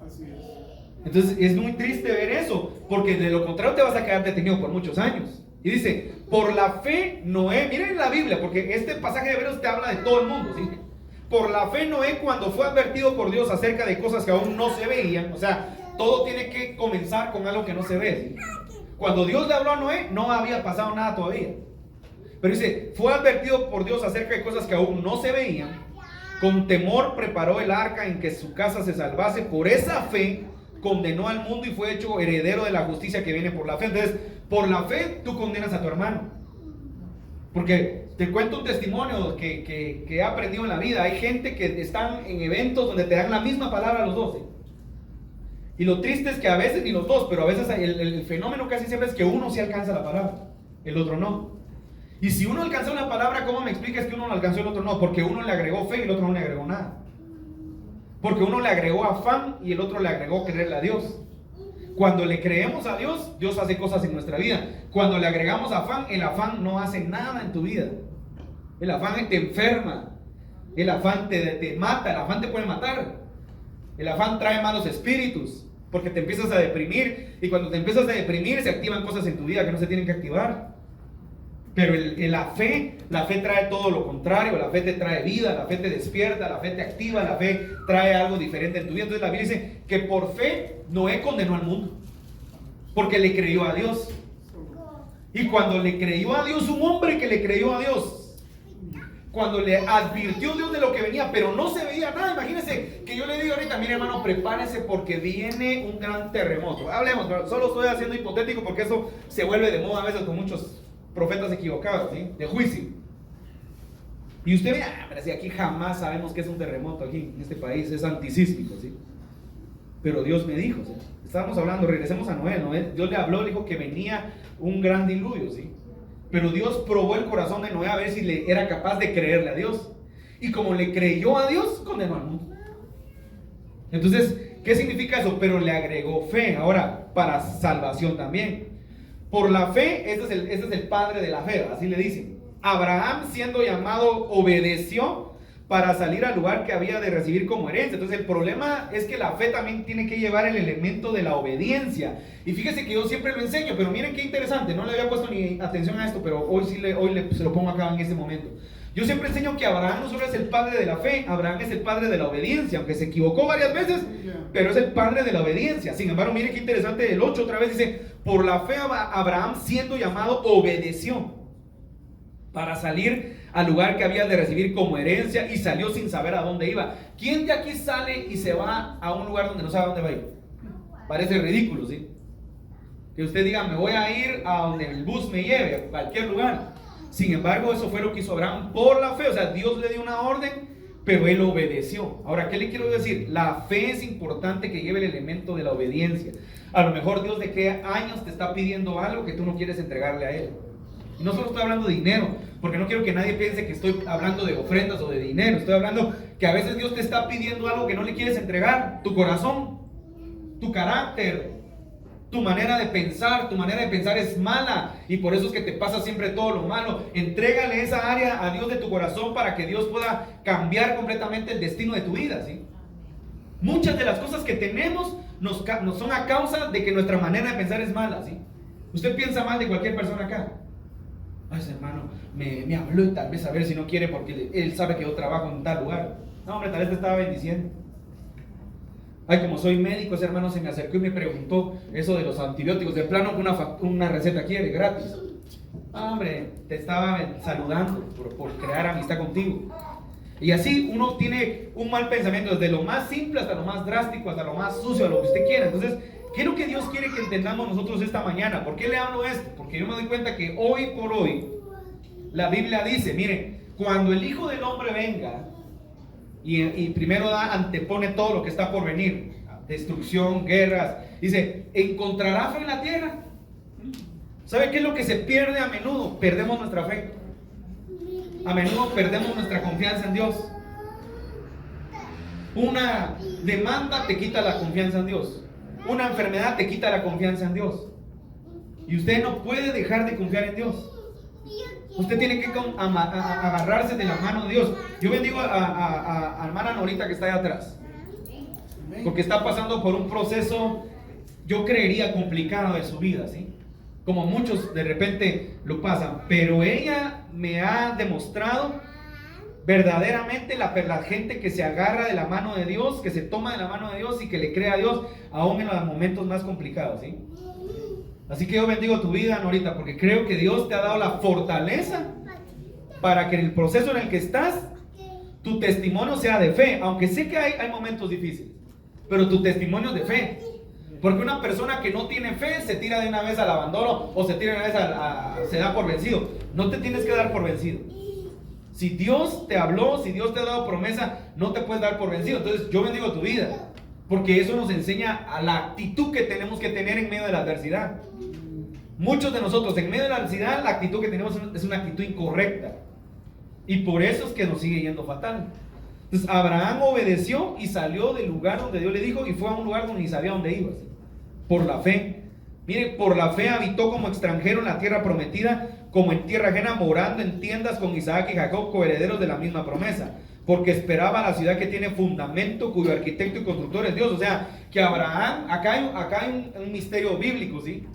Speaker 1: Así es. Entonces es muy triste ver eso, porque de lo contrario te vas a quedar detenido por muchos años. Y dice, por la fe Noé, miren la Biblia, porque este pasaje de Hebreos te habla de todo el mundo, ¿sí? Por la fe Noé, cuando fue advertido por Dios acerca de cosas que aún no se veían, o sea, todo tiene que comenzar con algo que no se ve, ¿sí? Cuando Dios le habló a Noé, no había pasado nada todavía. Pero dice, fue advertido por Dios acerca de cosas que aún no se veían. Con temor preparó el arca en que su casa se salvase. Por esa fe condenó al mundo y fue hecho heredero de la justicia que viene por la fe. Entonces, por la fe tú condenas a tu hermano. Porque te cuento un testimonio que he aprendido en la vida. Hay gente que están en eventos donde te dan la misma palabra a los dos, ¿sí? Y lo triste es que a veces ni los dos, pero a veces el fenómeno casi siempre es que uno sí alcanza la palabra, el otro no. Y si uno alcanzó una palabra, ¿cómo me explicas que uno la alcanzó y el otro no? Porque uno le agregó fe y el otro no le agregó nada. Porque uno le agregó afán y el otro le agregó creerle a Dios. Cuando le creemos a Dios, Dios hace cosas en nuestra vida. Cuando le agregamos afán, el afán no hace nada en tu vida. El afán te enferma. El afán te mata. El afán te puede matar. El afán trae malos espíritus. Porque te empiezas a deprimir. Y cuando te empiezas a deprimir, se activan cosas en tu vida que no se tienen que activar. Pero la fe trae todo lo contrario. La fe te trae vida, la fe te despierta, la fe te activa, la fe trae algo diferente en tu vida. Entonces la Biblia dice que por fe Noé condenó al mundo, porque le creyó a Dios. Y cuando le creyó a Dios, un hombre que le creyó a Dios, cuando le advirtió Dios de lo que venía, pero no se veía nada. Imagínense que yo le digo ahorita, mire hermano, prepárese porque viene un gran terremoto. Hablemos, solo estoy haciendo hipotético porque eso se vuelve de moda a veces con muchos profetas equivocados, ¿sí? De juicio. Y usted ve, pero si aquí jamás sabemos que es un terremoto aquí en este país, es antisísmico, ¿sí? Pero Dios me dijo, ¿sí? Estábamos hablando, regresemos a Noé. Dios le habló, le dijo que venía un gran diluvio, ¿sí? Pero Dios probó el corazón de Noé a ver si le era capaz de creerle a Dios. Y como le creyó a Dios, condenó al mundo. Entonces, ¿qué significa eso? Pero le agregó fe, ahora, para salvación también. Por la fe, este es el padre de la fe, así le dicen. Abraham, siendo llamado, obedeció para salir al lugar que había de recibir como herencia. Entonces el problema es que la fe también tiene que llevar el elemento de la obediencia. Y fíjese que yo siempre lo enseño, pero miren qué interesante, no le había puesto ni atención a esto, pero hoy se lo pongo acá en este momento. Yo siempre enseño que Abraham no solo es el padre de la fe, Abraham es el padre de la obediencia, aunque se equivocó varias veces, pero es el padre de la obediencia. Sin embargo, miren qué interesante, el 8 otra vez dice, por la fe Abraham, siendo llamado, obedeció para salir al lugar que había de recibir como herencia, y salió sin saber a dónde iba. ¿Quién de aquí sale y se va a un lugar donde no sabe a dónde va a ir? Parece ridículo, ¿sí? Que usted diga, me voy a ir a donde el bus me lleve, a cualquier lugar. Sin embargo, eso fue lo que hizo Abraham por la fe. O sea, Dios le dio una orden, pero él obedeció. Ahora, ¿qué le quiero decir? La fe es importante que lleve el elemento de la obediencia. A lo mejor Dios de qué años te está pidiendo algo que tú no quieres entregarle a él. Y no solo estoy hablando de dinero, porque no quiero que nadie piense que estoy hablando de ofrendas o de dinero. Estoy hablando que a veces Dios te está pidiendo algo que no le quieres entregar. Tu corazón, tu carácter, tu manera de pensar. Tu manera de pensar es mala y por eso es que te pasa siempre todo lo malo. Entrégale esa área a Dios de tu corazón para que Dios pueda cambiar completamente el destino de tu vida, ¿sí? Muchas de las cosas que tenemos nos son a causa de que nuestra manera de pensar es mala, ¿sí? Usted piensa mal de cualquier persona acá. Ay, ese hermano me habló y tal vez a ver si no quiere porque él sabe que yo trabajo en tal lugar. No, hombre, tal vez te estaba bendiciendo. Ay, como soy médico, ese hermano se me acercó y me preguntó eso de los antibióticos. De plano, una receta quiere, gratis. Hombre, te estaba saludando por crear amistad contigo. Y así uno tiene un mal pensamiento, desde lo más simple hasta lo más drástico, hasta lo más sucio, a lo que usted quiera. Entonces, ¿qué es lo que Dios quiere que entendamos nosotros esta mañana? ¿Por qué le hablo esto? Porque yo me doy cuenta que hoy por hoy la Biblia dice, miren, cuando el Hijo del Hombre venga y primero antepone todo lo que está por venir, destrucción, guerras, dice, ¿encontrará fe en la tierra? ¿Sabe qué es lo que se pierde a menudo? Perdemos nuestra fe. A menudo perdemos nuestra confianza en Dios. Una demanda te quita la confianza en Dios. Una enfermedad te quita la confianza en Dios. Y usted no puede dejar de confiar en Dios. Usted tiene que agarrarse de la mano de Dios. Yo bendigo a hermana Norita que está ahí atrás, porque está pasando por un proceso yo creería complicado de su vida, ¿sí? Como muchos de repente lo pasan, pero ella me ha demostrado verdaderamente la gente que se agarra de la mano de Dios, que se toma de la mano de Dios y que le cree a Dios aún en los momentos más complicados, ¿sí? Así que yo bendigo tu vida, Norita, porque creo que Dios te ha dado la fortaleza para que en el proceso en el que estás, tu testimonio sea de fe, aunque sé que hay momentos difíciles, pero tu testimonio es de fe. Porque una persona que no tiene fe se tira de una vez al abandono o se tira de una vez se da por vencido. No te tienes que dar por vencido. Si Dios te habló, si Dios te ha dado promesa, no te puedes dar por vencido. Entonces yo bendigo tu vida, porque eso nos enseña a la actitud que tenemos que tener en medio de la adversidad. Muchos de nosotros en medio de la adversidad, la actitud que tenemos es una actitud incorrecta, y por eso es que nos sigue yendo fatal. Entonces Abraham obedeció y salió del lugar donde Dios le dijo y fue a un lugar donde ni sabía dónde iba, ¿sí? Por la fe. Mire, por la fe habitó como extranjero en la tierra prometida, como en tierra ajena, morando en tiendas con Isaac y Jacob, coherederos de la misma promesa, porque esperaba la ciudad que tiene fundamento, cuyo arquitecto y constructor es Dios. O sea, que Abraham, acá hay un misterio bíblico, ¿sí?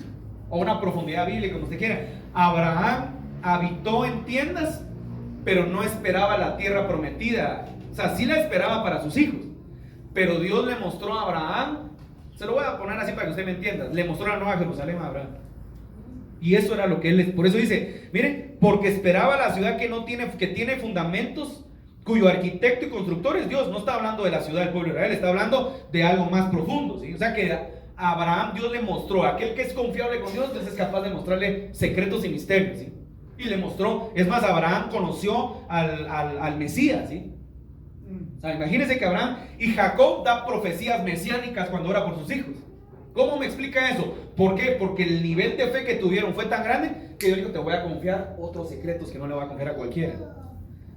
Speaker 1: O una profundidad bíblica, como usted quiera. Abraham habitó en tiendas, pero no esperaba la tierra prometida. O sea, sí la esperaba para sus hijos, pero Dios le mostró a Abraham, se lo voy a poner así para que usted me entienda, le mostró la Nueva Jerusalén a Abraham. Y eso era lo que él, por eso dice, mire, porque esperaba la ciudad que tiene fundamentos, cuyo arquitecto y constructor es Dios. No está hablando de la ciudad del pueblo de Israel, está hablando de algo más profundo, ¿sí? O sea que a Abraham Dios le mostró, aquel que es confiable con Dios, Dios es capaz de mostrarle secretos y misterios, ¿sí? Y le mostró, es más, Abraham conoció al Mesías, ¿sí? O sea, imagínense que Abraham y Jacob da profecías mesiánicas cuando ora por sus hijos. ¿Cómo me explica eso? ¿Por qué? Porque el nivel de fe que tuvieron fue tan grande que Dios dijo, te voy a confiar otros secretos que no le va a confiar a cualquiera.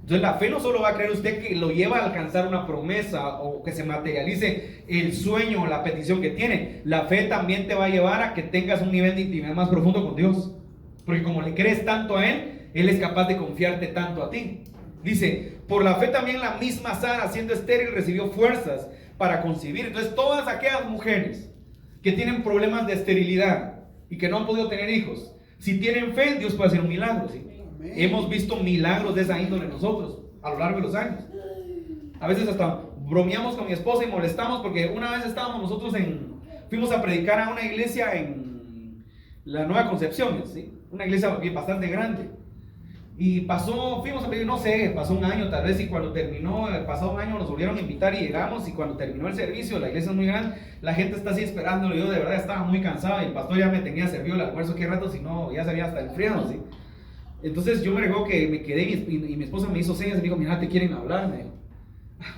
Speaker 1: Entonces la fe no solo va a creer usted que lo lleva a alcanzar una promesa o que se materialice el sueño o la petición que tiene. La fe también te va a llevar a que tengas un nivel de intimidad más profundo con Dios. Porque como le crees tanto a Él, Él es capaz de confiarte tanto a ti. Dice, por la fe también la misma Sara, siendo estéril, recibió fuerzas para concebir. Entonces todas aquellas mujeres que tienen problemas de esterilidad y que no han podido tener hijos, si tienen fe, Dios puede hacer un milagro, ¿sí? Hemos visto milagros de esa índole nosotros a lo largo de los años. A veces hasta bromeamos con mi esposa y molestamos porque una vez estábamos nosotros fuimos a predicar a una iglesia en la Nueva Concepción, ¿sí? Una iglesia bastante grande. Y fuimos a pedir, no sé, pasó un año tal vez, y cuando terminó, pasado un año nos volvieron a invitar y llegamos, y cuando terminó el servicio, la iglesia es muy grande, la gente está así esperándolo. Yo de verdad estaba muy cansado y el pastor ya me tenía servido el almuerzo, qué rato, si no, ya se había hasta enfriado, ¿sí? Entonces yo me recuerdo que me quedé y mi esposa me hizo señas y me dijo, mira, te quieren hablar, me dijo.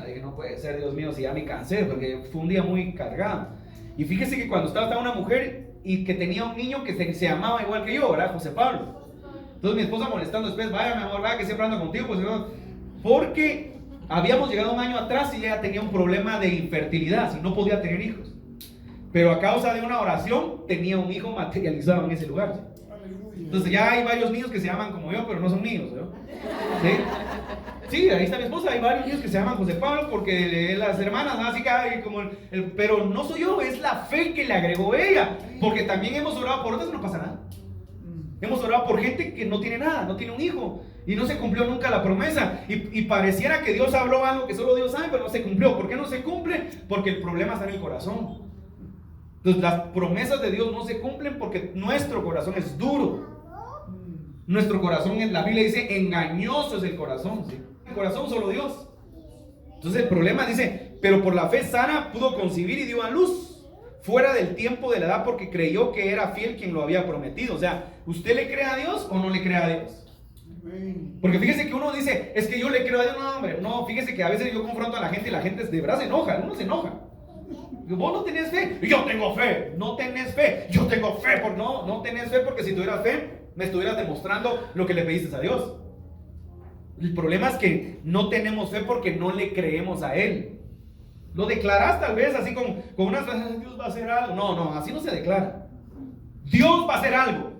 Speaker 1: Dije, no puede ser, Dios mío, si ya me cansé, porque fue un día muy cargado. Y fíjese que cuando estaba una mujer y que tenía un niño que se llamaba igual que yo, ¿verdad? José Pablo. Entonces mi esposa molestando después, vaya mi amor, vaya que siempre ando contigo, pues, porque habíamos llegado un año atrás y ella tenía un problema de infertilidad, y no podía tener hijos. Pero a causa de una oración tenía un hijo materializado en ese lugar, ¿sí? Entonces ya hay varios niños que se llaman como yo, pero no son niños, ¿no? ¿Sí? Sí, ahí está mi esposa, hay varios niños que se llaman José Pablo porque las hermanas, ¿no? Así que hay como pero no soy yo, es la fe que le agregó ella, porque también hemos orado por otros y no pasa nada. Hemos orado por gente que no tiene nada, no tiene un hijo, y no se cumplió nunca la promesa, y pareciera que Dios habló algo que solo Dios sabe, pero no se cumplió. ¿Por qué no se cumple? Porque el problema está en el corazón. Entonces las promesas de Dios no se cumplen porque nuestro corazón es duro. Nuestro corazón, la Biblia dice, engañoso es el corazón, ¿sí? El corazón solo Dios. Entonces el problema dice, pero por la fe Sara pudo concebir y dio a luz fuera del tiempo de la edad, porque creyó que era fiel quien lo había prometido. O sea, ¿usted le cree a Dios o no le cree a Dios? Porque fíjese que uno dice, es que yo le creo a Dios. No, hombre, no, fíjese que a veces yo confronto a la gente y la gente de verdad se enoja, uno se enoja. Vos no tenés fe. Yo tengo fe. No tenés fe. Yo tengo fe. No tenés fe, porque si tuvieras fe me estuvieras demostrando lo que le pediste a Dios. El problema es que no tenemos fe porque no le creemos a Él. Lo declaras tal vez así con unas frases, Dios va a hacer algo. No, así no se declara. Dios va a hacer algo.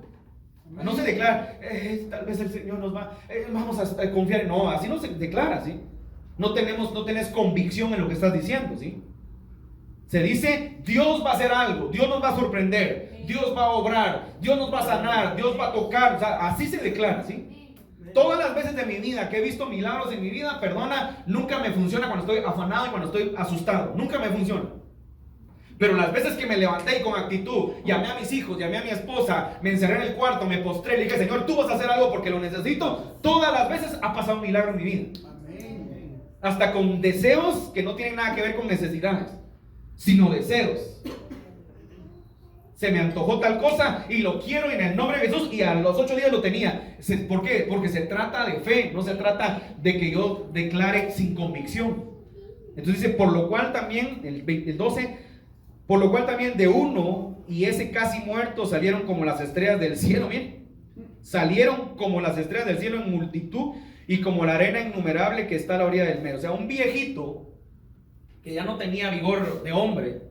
Speaker 1: No se declara, tal vez el Señor nos va, vamos a confiar. No, así no se declara, ¿sí? No tenés convicción en lo que estás diciendo, ¿sí? Se dice, Dios va a hacer algo, Dios nos va a sorprender, Dios va a obrar, Dios nos va a sanar, Dios va a tocar. O sea, así se declara, ¿sí? Todas las veces de mi vida que he visto milagros en mi vida, perdona, nunca me funciona cuando estoy afanado y cuando estoy asustado. Nunca me funciona. Pero las veces que me levanté y con actitud, llamé a mis hijos, llamé a mi esposa, me encerré en el cuarto, me postré, le dije, Señor, tú vas a hacer algo porque lo necesito. Todas las veces ha pasado un milagro en mi vida. Hasta con deseos que no tienen nada que ver con necesidades, sino deseos. Se me antojó tal cosa y lo quiero en el nombre de Jesús, y a los 8 días lo tenía. ¿Por qué? Porque se trata de fe, no se trata de que yo declare sin convicción. Entonces dice, por lo cual también, el 12, por lo cual también de uno y ese casi muerto salieron como las estrellas del cielo. Bien, salieron como las estrellas del cielo en multitud y como la arena innumerable que está a la orilla del medio. O sea, un viejito que ya no tenía vigor de hombre,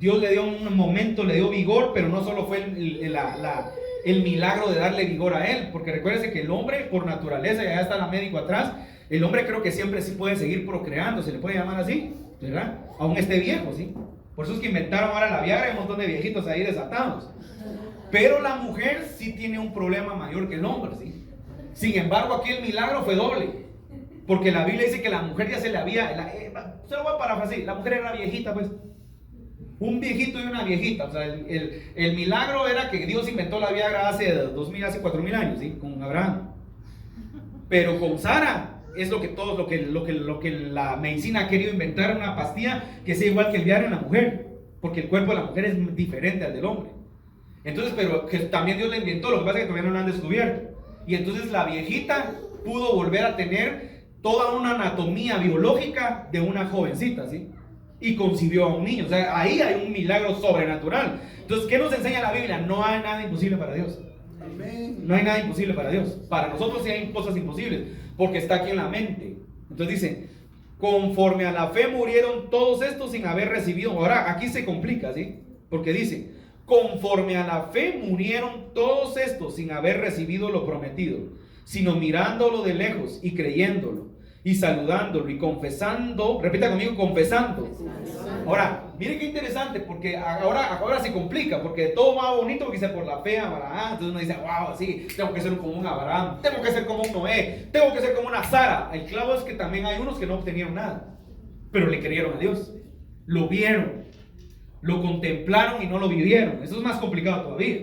Speaker 1: Dios le dio un momento, le dio vigor, pero no solo fue el milagro de darle vigor a él, porque recuérdese que el hombre por naturaleza, ya está la médico atrás, el hombre creo que siempre sí puede seguir procreando, se le puede llamar así, ¿verdad? Aún esté viejo, ¿sí? Por eso es que inventaron ahora la Viagra, hay un montón de viejitos ahí desatados. Pero la mujer sí tiene un problema mayor que el hombre, ¿sí? Sin embargo, aquí el milagro fue doble, porque la Biblia dice que la mujer ya se le había, se lo voy a parafrasear, la mujer era viejita, pues. Un viejito y una viejita. O sea, el milagro era que Dios inventó la Viagra hace 2000, hace 4000 años, ¿sí? Con Abraham. Pero con Sara es lo que la medicina ha querido inventar, una pastilla que sea igual que el Viagra en la mujer, porque el cuerpo de la mujer es diferente al del hombre. Entonces, pero que también Dios la inventó, lo que pasa es que todavía no lo han descubierto. Y entonces la viejita pudo volver a tener toda una anatomía biológica de una jovencita, ¿sí? Y concibió a un niño. O sea, ahí hay un milagro sobrenatural. Entonces, ¿qué nos enseña la Biblia? No hay nada imposible para Dios. No hay nada imposible para Dios. Para nosotros sí hay cosas imposibles, porque está aquí en la mente. Entonces dice, conforme a la fe murieron todos estos sin haber recibido. Ahora, aquí se complica, ¿sí? Porque dice, conforme a la fe murieron todos estos sin haber recibido lo prometido, sino mirándolo de lejos y creyéndolo, y saludándolo y confesando. Repita conmigo, confesando. Ahora, miren qué interesante, porque ahora se complica, porque todo va bonito, porque dice por la fe Abraham. Entonces uno dice, wow, sí, tengo que ser como un Abraham, tengo que ser como un Noé, tengo que ser como una Sara. El clavo es que también hay unos que no obtenieron nada, pero le creyeron a Dios, lo vieron, lo contemplaron y no lo vivieron. Eso es más complicado todavía,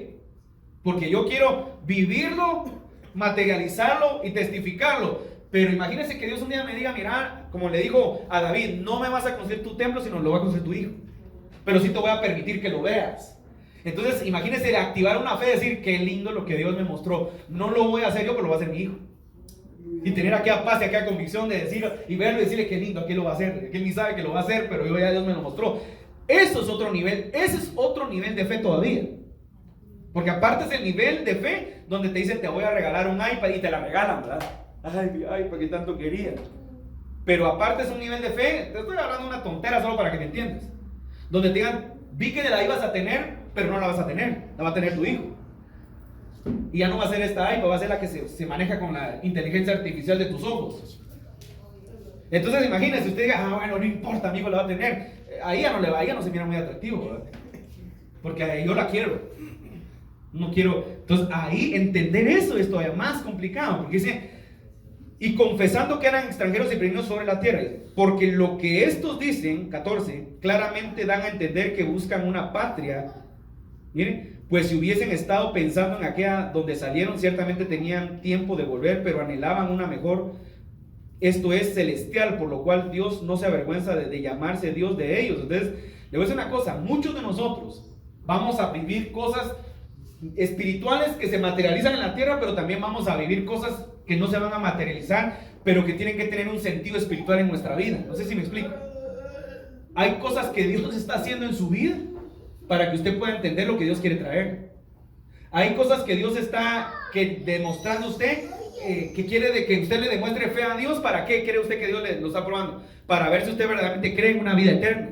Speaker 1: porque yo quiero vivirlo, materializarlo y testificarlo. Pero imagínense que Dios un día me diga, mira, como le dijo a David, no me vas a construir tu templo, sino lo va a construir tu hijo. Pero sí te voy a permitir que lo veas. Entonces, imagínense activar una fe, decir, qué lindo lo que Dios me mostró. No lo voy a hacer yo, pero lo va a hacer mi hijo. Y tener aquella paz y aquella convicción de decir, y verlo y decirle, qué lindo, aquí lo va a hacer. Que él ni sabe que lo va a hacer, pero ya Dios me lo mostró. Eso es otro nivel, ese es otro nivel de fe todavía. Porque aparte es el nivel de fe donde te dicen, te voy a regalar un iPad y te la regalan, ¿verdad? Ay, porque tanto quería. Pero aparte es un nivel de fe, te estoy hablando una tontera solo para que me entiendas, donde te digan, vi que la ibas a tener, pero no la vas a tener, la va a tener tu hijo. Y ya no va a ser esta iPad, va a ser la que se maneja con la inteligencia artificial de tus ojos. Entonces imagínese, usted diga, bueno, no importa, amigo, la va a tener. Ahí ya no se mira muy atractivo, ¿verdad? Porque yo la quiero. No quiero. Entonces ahí entender eso es todavía más complicado, porque dice, y confesando que eran extranjeros y peregrinos sobre la tierra, porque lo que estos dicen, 14, claramente dan a entender que buscan una patria. Miren, pues si hubiesen estado pensando en aquella donde salieron, ciertamente tenían tiempo de volver, pero anhelaban una mejor, esto es celestial, por lo cual Dios no se avergüenza de llamarse Dios de ellos. Entonces, le voy a decir una cosa, muchos de nosotros vamos a vivir cosas espirituales que se materializan en la tierra, pero también vamos a vivir cosas que no se van a materializar, pero que tienen que tener un sentido espiritual en nuestra vida. No sé si me explico. Hay cosas que Dios está haciendo en su vida para que usted pueda entender lo que Dios quiere traer. Hay cosas que Dios está demostrando a usted, que quiere de que usted le demuestre fe a Dios. ¿Para qué cree usted que Dios lo está probando? Para ver si usted verdaderamente cree en una vida eterna.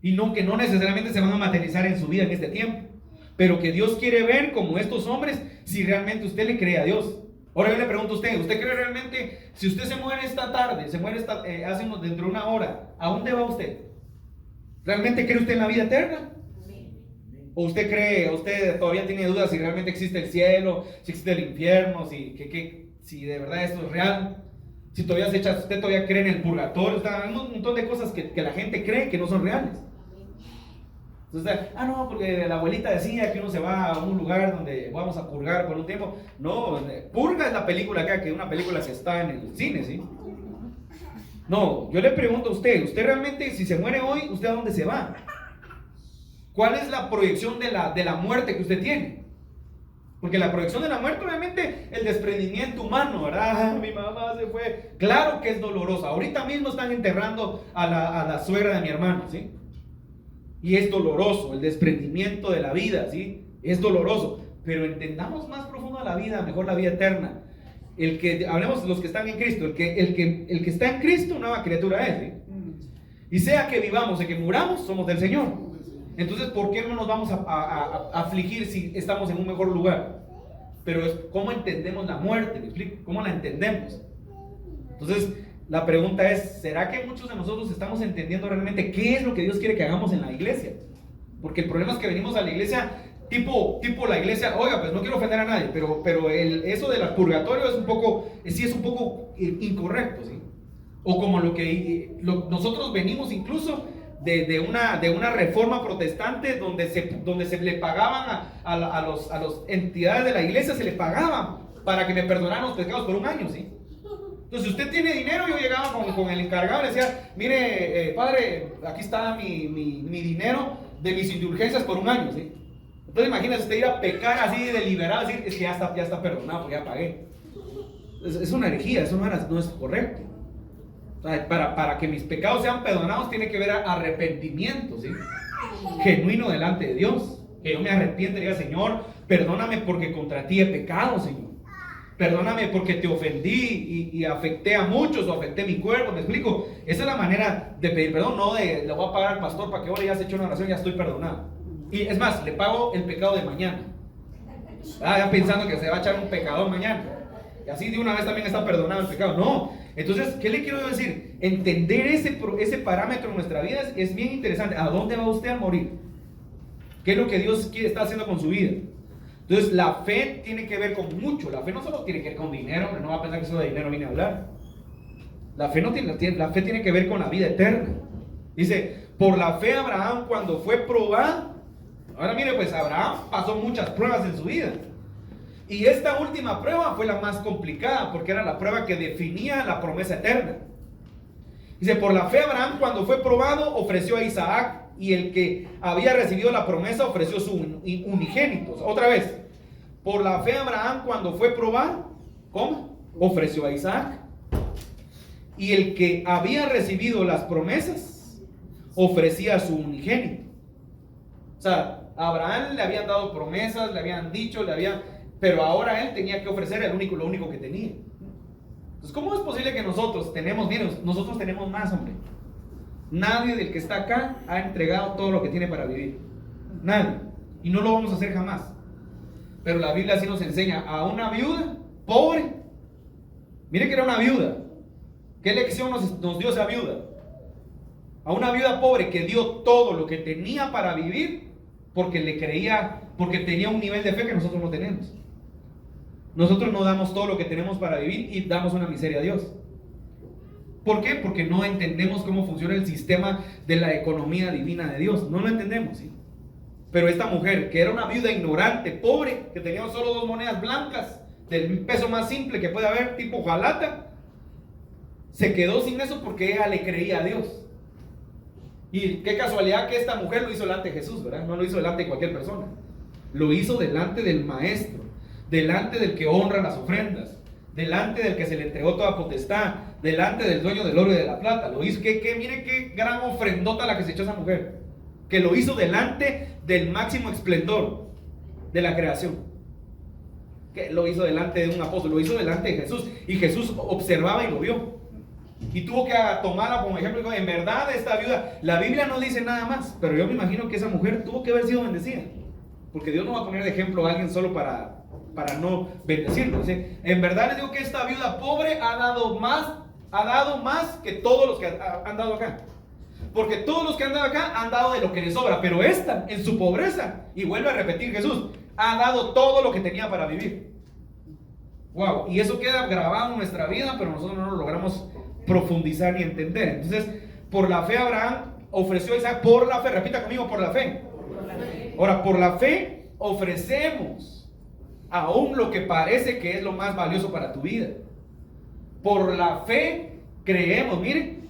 Speaker 1: Y no que no necesariamente se van a materializar en su vida en este tiempo, pero que Dios quiere ver, como estos hombres, si realmente usted le cree a Dios. Ahora yo le pregunto a usted, ¿usted cree realmente, si usted se muere esta tarde, se muere dentro de una hora, ¿a dónde va usted? ¿Realmente cree usted en la vida eterna? ¿O usted todavía tiene dudas si realmente existe el cielo, si existe el infierno, si de verdad esto es real? Si usted todavía cree en el purgatorio, hay un montón de cosas que la gente cree que no son reales. Entonces, no, porque la abuelita decía que uno se va a un lugar donde vamos a purgar por un tiempo. No, purga es la película acá, que una película se está en el cine, ¿sí? No, yo le pregunto a usted realmente, si se muere hoy, ¿usted a dónde se va? ¿Cuál es la proyección de la muerte que usted tiene? Porque la proyección de la muerte, obviamente, el desprendimiento humano, ¿verdad? Mi mamá se fue. Claro que es dolorosa. Ahorita mismo están enterrando a la suegra de mi hermano, ¿sí? Y es doloroso, el desprendimiento de la vida, ¿sí? Es doloroso. Pero entendamos más profundo la vida, mejor la vida eterna. Hablemos de los que están en Cristo. El que está en Cristo, nueva criatura es, ¿sí? Y sea que vivamos o que muramos, somos del Señor. Entonces, ¿por qué no nos vamos a afligir si estamos en un mejor lugar? Pero es cómo entendemos la muerte, ¿me explico? ¿Cómo la entendemos? Entonces, la pregunta es, ¿será que muchos de nosotros estamos entendiendo realmente qué es lo que Dios quiere que hagamos en la iglesia? Porque el problema es que venimos a la iglesia, tipo la iglesia, oiga, pues no quiero ofender a nadie, pero eso del purgatorio es un poco incorrecto, ¿sí? O como nosotros venimos incluso de una reforma protestante donde se le pagaban a las entidades de la iglesia, se le pagaban para que me perdonaran los pecados por un año, ¿sí? Entonces, si usted tiene dinero, yo llegaba con el encargado y le decía, mire, padre, aquí está mi dinero de mis indulgencias por un año, ¿sí? Entonces, imagínese usted ir a pecar así deliberado, decir, es que ya está perdonado, porque ya pagué. Es una herejía, eso no es correcto. O sea, para que mis pecados sean perdonados, tiene que haber arrepentimiento, ¿sí? Genuino delante de Dios. Que yo me arrepienta y diga, Señor, perdóname porque contra ti he pecado, Señor. Perdóname porque te ofendí y afecté a muchos o afecté mi cuerpo, ¿me explico? Esa es la manera de pedir perdón, no de le voy a pagar al pastor para que ahora ya se hecho una oración y ya estoy perdonado. Y es más, le pago el pecado de mañana. Ya pensando que se va a echar un pecador mañana. Y así de una vez también está perdonado el pecado. No. Entonces, ¿qué le quiero decir? Entender ese parámetro en nuestra vida es bien interesante. ¿A dónde va usted a morir? ¿Qué es lo que Dios está haciendo con su vida? Entonces, la fe tiene que ver con mucho. La fe no solo tiene que ver con dinero, no va a pensar que solo de dinero viene a hablar. La fe tiene que ver con la vida eterna. Dice, por la fe Abraham cuando fue probado. Ahora mire, pues Abraham pasó muchas pruebas en su vida. Y esta última prueba fue la más complicada, porque era la prueba que definía la promesa eterna. Dice, por la fe Abraham cuando fue probado ofreció a Isaac, y el que había recibido la promesa ofreció su unigénito. Otra vez, por la fe Abraham cuando fue probado, ¿cómo? Ofreció a Isaac. Y el que había recibido las promesas ofrecía a su unigénito. O sea, a Abraham le habían dado promesas, le habían dicho, pero ahora él tenía que ofrecer lo único que tenía. Entonces, ¿cómo es posible que nosotros tenemos más, hombre? Nadie del que está acá ha entregado todo lo que tiene para vivir. Nadie. Y no lo vamos a hacer jamás. Pero la Biblia sí nos enseña a una viuda pobre. Mire que era una viuda. ¿Qué lección nos dio esa viuda? A una viuda pobre que dio todo lo que tenía para vivir porque le creía, porque tenía un nivel de fe que nosotros no tenemos. Nosotros no damos todo lo que tenemos para vivir y damos una miseria a Dios. ¿Por qué? Porque no entendemos cómo funciona el sistema de la economía divina de Dios. No lo entendemos, ¿sí? Pero esta mujer, que era una viuda ignorante, pobre, que tenía solo 2 monedas blancas, del peso más simple que puede haber, tipo hojalata, se quedó sin eso porque ella le creía a Dios. Y qué casualidad que esta mujer lo hizo delante de Jesús, ¿verdad? No lo hizo delante de cualquier persona. Lo hizo delante del Maestro, delante del que honra las ofrendas, delante del que se le entregó toda potestad, delante del dueño del oro y de la plata. Lo hizo, mire qué gran ofrendota la que se echó esa mujer, que lo hizo delante del máximo esplendor de la creación, que lo hizo delante de un apóstol, lo hizo delante de Jesús, y Jesús observaba y lo vio, y tuvo que tomarla como ejemplo. En verdad esta viuda, la Biblia no dice nada más, pero yo me imagino que esa mujer tuvo que haber sido bendecida, porque Dios no va a poner de ejemplo a alguien solo para no bendecirlo. Dice, en verdad les digo que esta viuda pobre ha dado más que todos los que han dado acá. Porque todos los que han dado acá han dado de lo que les sobra, pero esta, en su pobreza, y vuelve a repetir Jesús, ha dado todo lo que tenía para vivir. Wow, y eso queda grabado en nuestra vida, pero nosotros no lo logramos profundizar ni entender. Entonces, por la fe Abraham ofreció a Isaac, por la fe, repita conmigo, por la fe. Ahora, por la fe ofrecemos aún lo que parece que es lo más valioso para tu vida. Por la fe creemos, miren,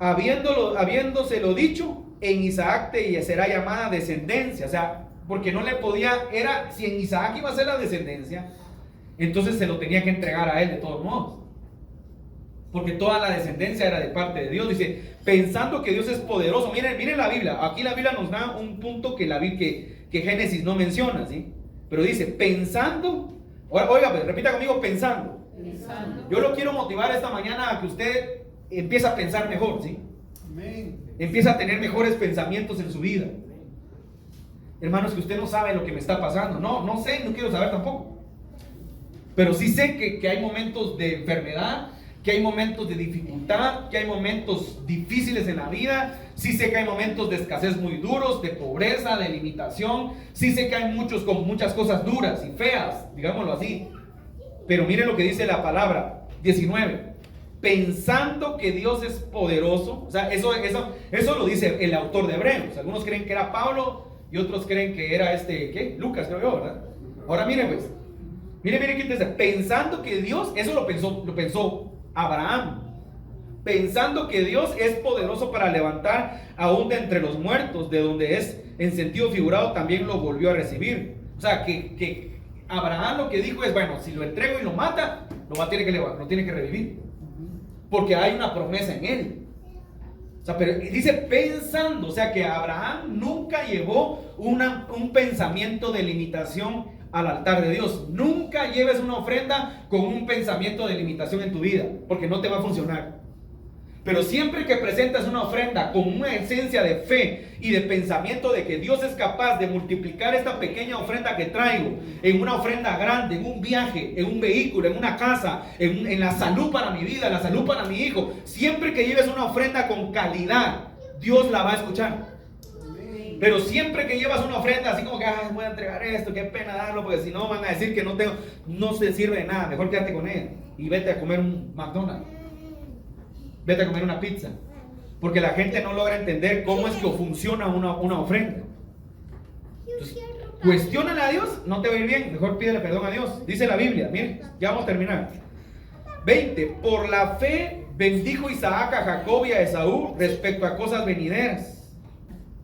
Speaker 1: habiéndoselo dicho, en Isaac te será llamada descendencia. O sea, porque no le podía, si en Isaac iba a ser la descendencia, entonces se lo tenía que entregar a él de todos modos. Porque toda la descendencia era de parte de Dios. Dice, pensando que Dios es poderoso. Miren la Biblia. Aquí la Biblia nos da un punto que Génesis no menciona, ¿sí? Pero dice, pensando. Oiga, pues, repita conmigo, pensando. Yo lo quiero motivar esta mañana a que usted empiece a pensar mejor, ¿sí? Empieza a tener mejores pensamientos en su vida. Hermanos, que usted no sabe lo que me está pasando. No sé, no quiero saber tampoco. Pero sí sé que hay momentos de enfermedad, que hay momentos de dificultad, que hay momentos difíciles en la vida. Sí sé que hay momentos de escasez muy duros, de pobreza, de limitación. Sí sé que hay muchos con muchas cosas duras y feas, digámoslo así. Pero miren lo que dice la palabra 19. Pensando que Dios es poderoso. O sea, eso lo dice el autor de Hebreos. Algunos creen que era Pablo y otros creen que era Lucas, creo yo, ¿verdad? Ahora miren pues. Miren qué interesante. Pensando que Dios, eso lo pensó Abraham. Pensando que Dios es poderoso para levantar aún de entre los muertos, de donde es en sentido figurado también lo volvió a recibir. O sea, que Abraham lo que dijo es, bueno, si lo entrego y lo mata, lo tiene que revivir. Porque hay una promesa en él. O sea, pero dice pensando, o sea que Abraham nunca llevó un pensamiento de limitación al altar de Dios. Nunca lleves una ofrenda con un pensamiento de limitación en tu vida, porque no te va a funcionar. Pero siempre que presentas una ofrenda con una esencia de fe y de pensamiento de que Dios es capaz de multiplicar esta pequeña ofrenda que traigo en una ofrenda grande, en un viaje, en un vehículo, en una casa, en la salud para mi vida, en la salud para mi hijo, siempre que lleves una ofrenda con calidad, Dios la va a escuchar. Pero siempre que llevas una ofrenda así como que voy a entregar esto, qué pena darlo, porque si no van a decir que no se sirve de nada, mejor quédate con ella y vete a comer un McDonald's, vete a comer una pizza, porque la gente no logra entender cómo es que funciona una ofrenda. Entonces, cuestiónale a Dios, no te va a ir bien, mejor pídele perdón a Dios. Dice la Biblia, miren, ya vamos a terminar. 20, por la fe bendijo Isaac a Jacob y a Esaú respecto a cosas venideras.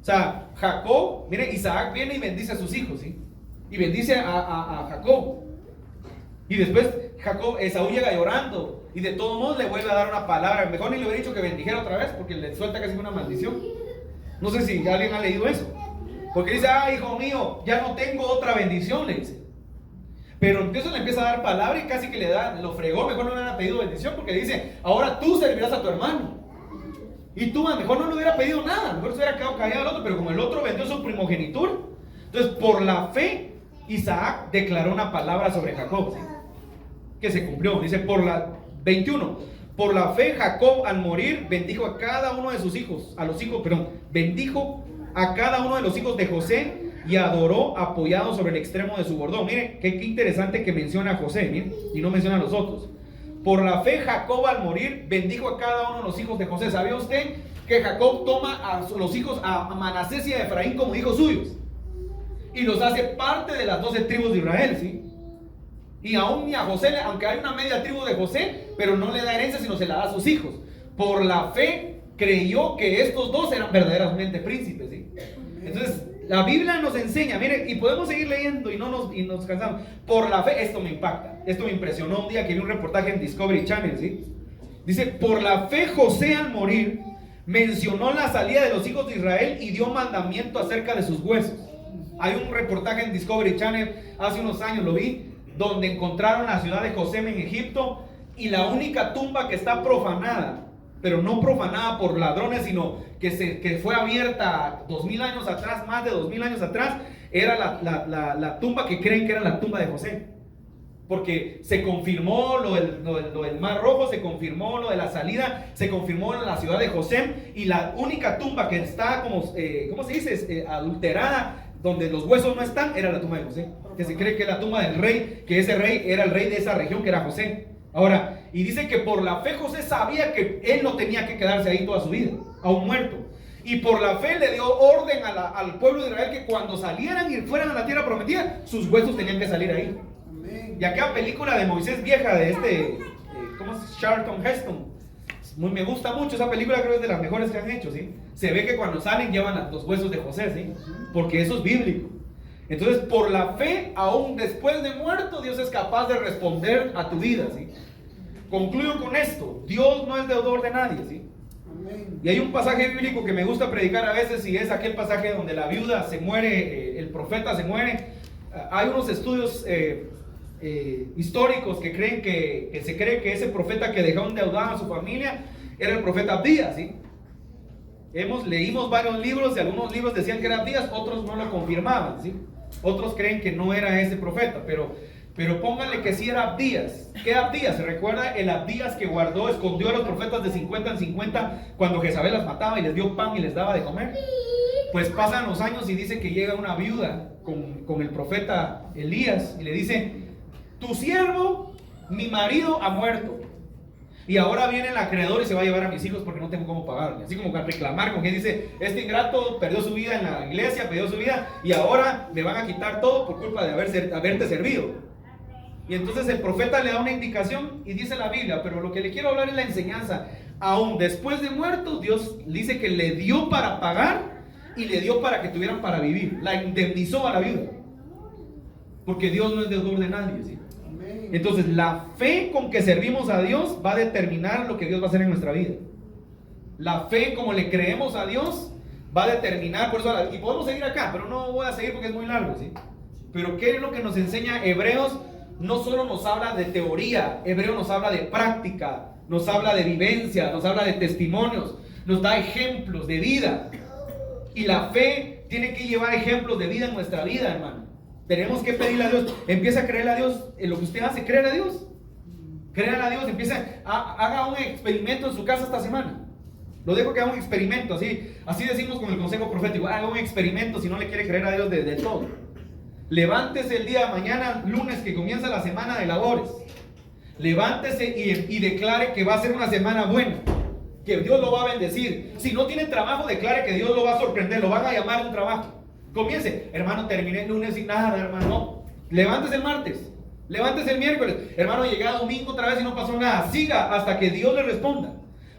Speaker 1: O sea, Jacob, mire, Isaac viene y bendice a sus hijos, ¿sí? Y bendice a Jacob. Y después Esaú llega llorando y de todos modos le vuelve a dar una palabra. Mejor ni le hubiera dicho que bendijera otra vez porque le suelta casi una maldición. No sé si alguien ha leído eso. Porque dice, hijo mío, ya no tengo otra bendición, le dice. Pero Dios le empieza a dar palabra y casi que lo fregó. Mejor no le hubiera pedido bendición porque dice, ahora tú servirás a tu hermano. Y tú a lo mejor no le hubiera pedido nada, a lo mejor se hubiera quedado callado al otro, pero como el otro vendió su primogenitura, entonces por la fe Isaac declaró una palabra sobre Jacob, ¿sí? Que se cumplió. Dice 21, por la fe Jacob al morir bendijo a cada uno de sus hijos, bendijo a cada uno de los hijos de José y adoró apoyado sobre el extremo de su bordón. Miren qué interesante que menciona a José, miren, y no menciona a los otros. Por la fe Jacob al morir bendijo a cada uno de los hijos de José. ¿Sabía usted que Jacob toma a los hijos, a Manasés y a Efraín como hijos suyos? Y los hace parte de las 12 tribus de Israel, ¿sí? Y aún ni a José, aunque hay una media tribu de José, pero no le da herencia sino se la da a sus hijos. Por la fe creyó que estos dos eran verdaderamente príncipes, ¿sí? Entonces la Biblia nos enseña, miren, y podemos seguir leyendo y nos cansamos. Por la fe, esto me impacta, esto me impresionó un día que vi un reportaje en Discovery Channel, ¿sí? Dice, por la fe José al morir mencionó la salida de los hijos de Israel y dio mandamiento acerca de sus huesos. Hay un reportaje en Discovery Channel, hace unos años lo vi, donde encontraron la ciudad de Josem en Egipto y la única tumba que está profanada, pero no profanada por ladrones, sino que fue abierta 2000 años atrás, más de 2000 años atrás, era la tumba que creen que era la tumba de José. porque se confirmó lo del Mar Rojo, se confirmó lo de la salida, se confirmó en la ciudad de José, y la única tumba que está como, ¿cómo se dice? Adulterada, donde los huesos no están, era la tumba de José, que se cree que es la tumba del rey, que ese rey era el rey de esa región, que era José. Ahora, y dice que por la fe José sabía que él no tenía que quedarse ahí toda su vida, aún muerto. Y por la fe le dio orden al pueblo de Israel que cuando salieran y fueran a la tierra prometida, sus huesos tenían que salir ahí. Y aquella película de Moisés vieja de ¿cómo es? Charlton Heston. Me gusta mucho esa película, creo que es de las mejores que han hecho, ¿sí? Se ve que cuando salen llevan los huesos de José, ¿sí? Porque eso es bíblico. Entonces, por la fe, aún después de muerto, Dios es capaz de responder a tu vida, ¿sí? Concluyo con esto: Dios no es deudor de nadie, ¿sí? Y hay un pasaje bíblico que me gusta predicar a veces, y es aquel pasaje donde la viuda se muere, el profeta se muere. Hay unos estudios históricos que creen que se cree que ese profeta que dejó endeudada a su familia era el profeta Abdías, ¿sí? Leímos varios libros, y algunos libros decían que era Abdías, otros no lo confirmaban, ¿sí? Otros creen que no era ese profeta, pero pónganle que sí era Abdías. ¿Qué Abdías? ¿Se recuerda el Abdías que escondió a los profetas de 50 en 50 cuando Jezabel las mataba y les dio pan y les daba de comer? Pues pasan los años y dice que llega una viuda con el profeta Elías y le dice: tu siervo, mi marido, ha muerto, y ahora viene el acreedor y se va a llevar a mis hijos porque no tengo cómo pagarle. Así como que a reclamar, como quien dice: este ingrato perdió su vida en la iglesia, perdió su vida, y ahora me van a quitar todo por culpa de haberte servido. Y entonces el profeta le da una indicación y dice la Biblia, pero lo que le quiero hablar es la enseñanza. Aún después de muerto, Dios dice que le dio para pagar y le dio para que tuvieran para vivir. La indemnizó a la viuda, porque Dios no es deudor de nadie, ¿sí? Entonces la fe con que servimos a Dios va a determinar lo que Dios va a hacer en nuestra vida. La fe como le creemos a Dios va a determinar, por eso, y podemos seguir acá, pero no voy a seguir porque es muy largo, ¿sí? Pero ¿qué es lo que nos enseña Hebreos? No solo nos habla de teoría, Hebreos nos habla de práctica, nos habla de vivencia, nos habla de testimonios, nos da ejemplos de vida. Y la fe tiene que llevar ejemplos de vida en nuestra vida, hermano. Tenemos que pedirle a Dios. Empieza a creerle a Dios en lo que usted hace. Créale a Dios. Créale a Dios. Haga un experimento en su casa esta semana. Lo dejo que haga un experimento. Así decimos con el consejo profético. Haga un experimento si no le quiere creer a Dios de todo. Levántese el día de mañana, lunes, que comienza la semana de labores. Levántese y declare que va a ser una semana buena, que Dios lo va a bendecir. Si no tiene trabajo, declare que Dios lo va a sorprender, lo van a llamar a un trabajo. Comience: hermano, terminé el lunes sin nada, hermano. Levántese el martes, levántese el miércoles, hermano, llegué a domingo otra vez y no pasó nada. Siga hasta que Dios le responda.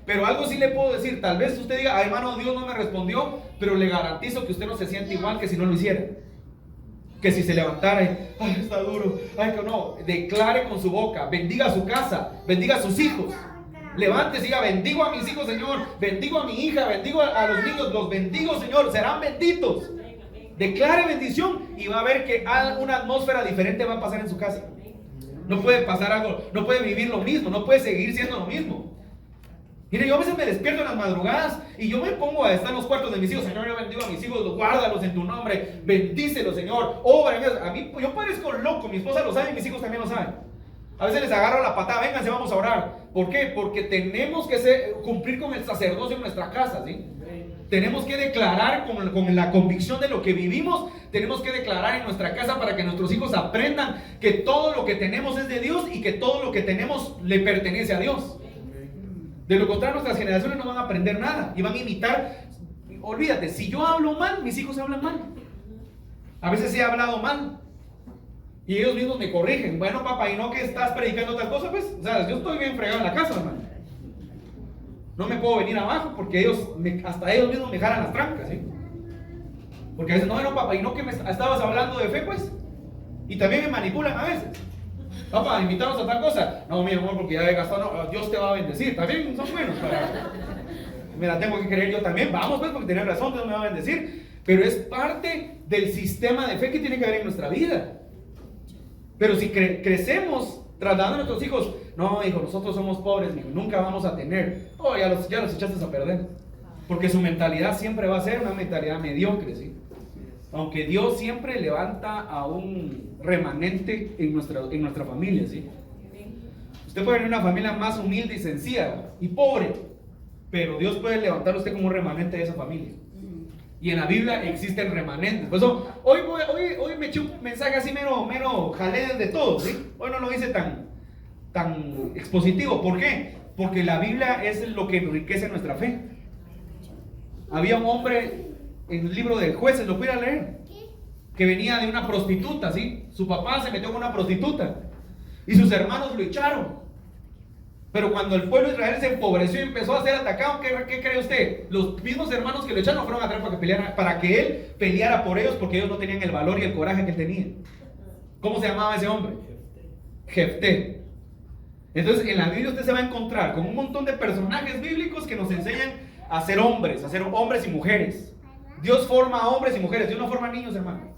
Speaker 1: Pero algo sí le puedo decir: tal vez usted diga: hermano, Dios no me respondió, pero le garantizo que usted no se siente igual que si no lo hiciera. Que si se levantara y: ay, está duro, ay, que no. Declare con su boca, bendiga a su casa, bendiga a sus hijos. Levántese y diga: bendigo a mis hijos, Señor, bendigo a mi hija, bendigo a los niños, los bendigo, Señor, serán benditos. Declare bendición y va a ver que una atmósfera diferente va a pasar en su casa. No puede pasar algo, no puede vivir lo mismo, no puede seguir siendo lo mismo. Mire, yo a veces me despierto en las madrugadas y yo me pongo a estar en los cuartos de mis hijos: Señor, yo bendigo a mis hijos, guárdalos en tu nombre, bendícelos, Señor. Obra en ellos. A mí, yo parezco loco, mi esposa lo sabe y mis hijos también lo saben. A veces les agarro la patada: vénganse, vamos a orar. ¿Por qué? Porque tenemos que cumplir con el sacerdocio en nuestra casa, ¿sí? Tenemos que declarar con la convicción de lo que vivimos. Tenemos que declarar en nuestra casa para que nuestros hijos aprendan que todo lo que tenemos es de Dios y que todo lo que tenemos le pertenece a Dios. De lo contrario, nuestras generaciones no van a aprender nada y van a imitar. Olvídate, si yo hablo mal, mis hijos hablan mal. A veces he hablado mal y ellos mismos me corrigen: bueno, papá, ¿y no que estás predicando tal cosa? Pues, o sea, yo estoy bien fregado en la casa, hermano. No me puedo venir abajo porque hasta ellos mismos me jalan las trancas, ¿sí? Porque a veces: no, papá, ¿y no que me estabas hablando de fe, pues? Y también me manipulan a veces: papá, invítanos a tal cosa. No, mi amor, porque ya he gastado. No, Dios te va a bendecir. También son buenos me la tengo que creer yo también. Vamos, pues, porque tenés razón, Dios me va a bendecir. Pero es parte del sistema de fe que tiene que haber en nuestra vida. Pero si crecemos trasladando a nuestros hijos: no, hijo, nosotros somos pobres, hijo, nunca vamos a tener. Oh, ya los echaste a perder. Porque su mentalidad siempre va a ser una mentalidad mediocre, ¿sí? Aunque Dios siempre levanta a un remanente en nuestra familia, ¿sí? Usted puede tener una familia más humilde y sencilla y pobre, pero Dios puede levantar a usted como un remanente de esa familia. Y en la Biblia existen remanentes. Por eso, hoy me eché un mensaje así mero jalé de todo, ¿sí? Hoy no lo hice tan expositivo. ¿Por qué? Porque la Biblia es lo que enriquece nuestra fe. Había un hombre en el libro de Jueces, lo pudiera leer, que venía de una prostituta, ¿sí? Su papá se metió con una prostituta y sus hermanos lo echaron. Pero cuando el pueblo de Israel se empobreció y empezó a ser atacado, ¿qué cree usted? Los mismos hermanos que lo echaron fueron a traer para que él peleara por ellos, porque ellos no tenían el valor y el coraje que él tenía. ¿Cómo se llamaba ese hombre? Jefté. Entonces en la Biblia usted se va a encontrar con un montón de personajes bíblicos que nos enseñan a ser hombres y mujeres. Dios forma a hombres y mujeres, Dios no forma a niños, hermano.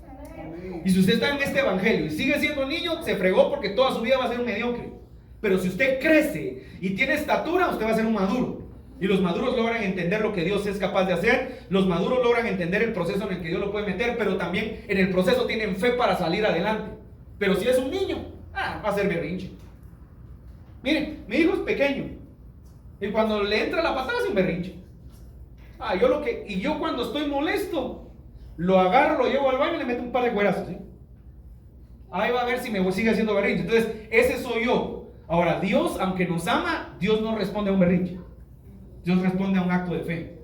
Speaker 1: Y si usted está en este evangelio y sigue siendo niño, se fregó, porque toda su vida va a ser un mediocre. Pero si usted crece y tiene estatura, usted va a ser un maduro. Y los maduros logran entender lo que Dios es capaz de hacer. Los maduros logran entender el proceso en el que Dios lo puede meter, pero también en el proceso tienen fe para salir adelante. Pero si es un niño, va a ser berrinche. Miren, mi hijo es pequeño y cuando le entra la patada es un berrinche. Yo cuando estoy molesto, lo agarro, lo llevo al baño y le meto un par de cuerazos, ¿sí? Ahí va a ver si me sigue haciendo berrinche. Entonces, ese soy yo. Ahora, Dios, aunque nos ama, Dios no responde a un berrinche. Dios responde a un acto de fe,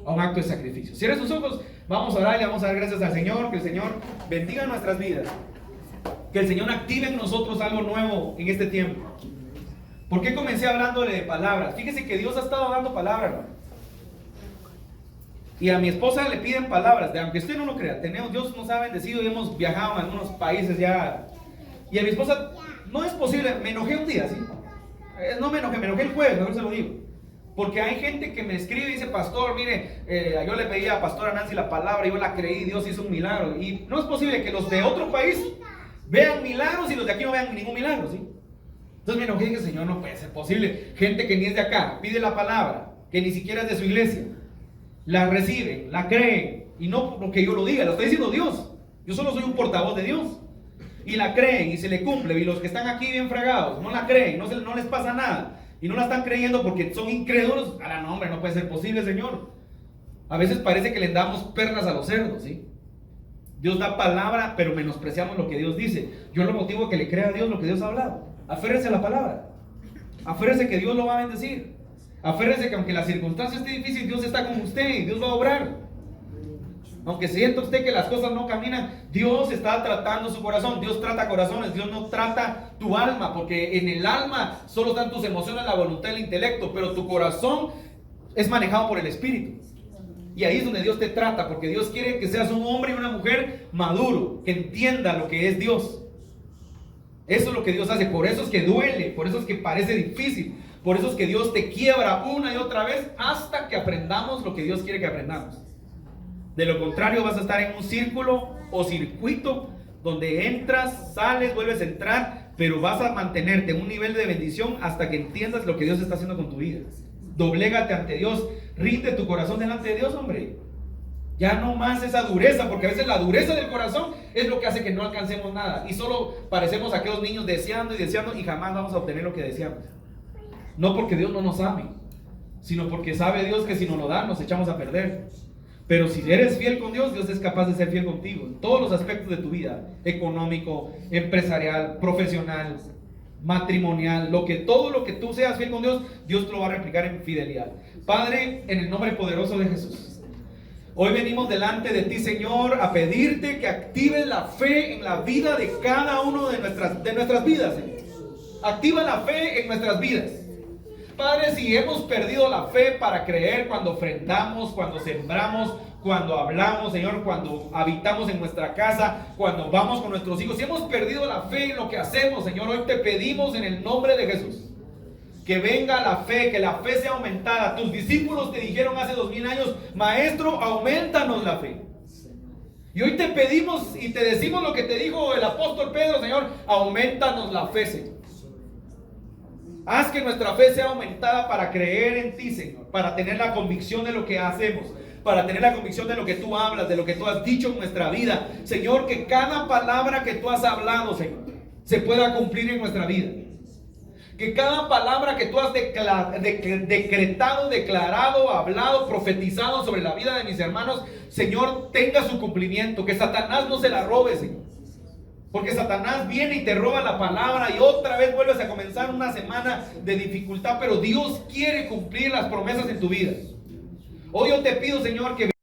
Speaker 1: a un acto de sacrificio. Cierre sus ojos, vamos a orar y vamos a dar gracias al Señor. Que el Señor bendiga nuestras vidas, que el Señor active en nosotros algo nuevo en este tiempo. ¿Por qué comencé hablándole de palabras? Fíjese que Dios ha estado dando palabras, hermano. Y a mi esposa le piden palabras, aunque usted no lo crea, Dios nos ha bendecido y hemos viajado a algunos países ya. Y a mi esposa, no es posible, me enojé un día, ¿sí? No me enojé el jueves, mejor se lo digo. Porque hay gente que me escribe y dice, pastor, mire, yo le pedí a pastora Nancy la palabra y yo la creí, Dios hizo un milagro. Y no es posible que los de otro país vean milagros y los de aquí no vean ningún milagro, ¿sí? Entonces me enojé y dije, Señor, no puede ser posible. Gente que ni es de acá, pide la palabra, que ni siquiera es de su iglesia, la recibe, la cree, y no porque yo lo diga, lo está diciendo Dios. Yo solo soy un portavoz de Dios. Y la creen y se le cumple. Y los que están aquí bien fragados no la creen, no les pasa nada. Y no la están creyendo porque son incrédulos. No, hombre, no puede ser posible, Señor. A veces parece que le damos perlas a los cerdos, ¿sí? Dios da palabra, pero menospreciamos lo que Dios dice. Yo lo motivo a que le crea a Dios lo que Dios ha hablado. Aférrese a la palabra. Aférrese que Dios lo va a bendecir. Aférrese que aunque la circunstancia esté difícil, Dios está con usted y Dios va a obrar. Aunque sienta usted que las cosas no caminan, Dios está tratando su corazón. Dios trata corazones, Dios no trata tu alma, porque en el alma solo están tus emociones, la voluntad y el intelecto, pero tu corazón es manejado por el Espíritu. Y ahí es donde Dios te trata, porque Dios quiere que seas un hombre y una mujer maduro, que entienda lo que es Dios. Eso es lo que Dios hace, por eso es que duele, por eso es que parece difícil, por eso es que Dios te quiebra una y otra vez hasta que aprendamos lo que Dios quiere que aprendamos. De lo contrario vas a estar en un círculo o circuito donde entras, sales, vuelves a entrar, pero vas a mantenerte en un nivel de bendición hasta que entiendas lo que Dios está haciendo con tu vida. Doblégate ante Dios, rinde tu corazón delante de Dios, hombre. Ya no más esa dureza, porque a veces la dureza del corazón es lo que hace que no alcancemos nada y solo parecemos aquellos niños deseando y jamás vamos a obtener lo que deseamos. No porque Dios no nos ame, sino porque sabe Dios que si nos lo da nos echamos a perder. Pero si eres fiel con Dios, Dios es capaz de ser fiel contigo en todos los aspectos de tu vida: económico, empresarial, profesional, matrimonial. Todo lo que tú seas fiel con Dios, Dios te lo va a replicar en fidelidad. Padre, en el nombre poderoso de Jesús, hoy venimos delante de ti, Señor, a pedirte que actives la fe en la vida de cada uno de nuestras vidas, Señor. Activa la fe en nuestras vidas. Padre, si hemos perdido la fe para creer cuando ofrendamos, cuando sembramos, cuando hablamos, Señor, cuando habitamos en nuestra casa, cuando vamos con nuestros hijos, si hemos perdido la fe en lo que hacemos, Señor, hoy te pedimos en el nombre de Jesús que venga la fe, que la fe sea aumentada. Tus discípulos te dijeron hace 2000 años, Maestro, aumentanos la fe. Y hoy te pedimos y te decimos lo que te dijo el apóstol Pedro, Señor, aumentanos la fe, Señor. Haz que nuestra fe sea aumentada para creer en ti, Señor, para tener la convicción de lo que hacemos, para tener la convicción de lo que tú hablas, de lo que tú has dicho en nuestra vida. Señor, que cada palabra que tú has hablado, Señor, se pueda cumplir en nuestra vida. Que cada palabra que tú has decretado, declarado, hablado, profetizado sobre la vida de mis hermanos, Señor, tenga su cumplimiento. Que Satanás no se la robe, Señor. Porque Satanás viene y te roba la palabra y otra vez vuelves a comenzar una semana de dificultad. Pero Dios quiere cumplir las promesas en tu vida. Hoy yo te pido, Señor, que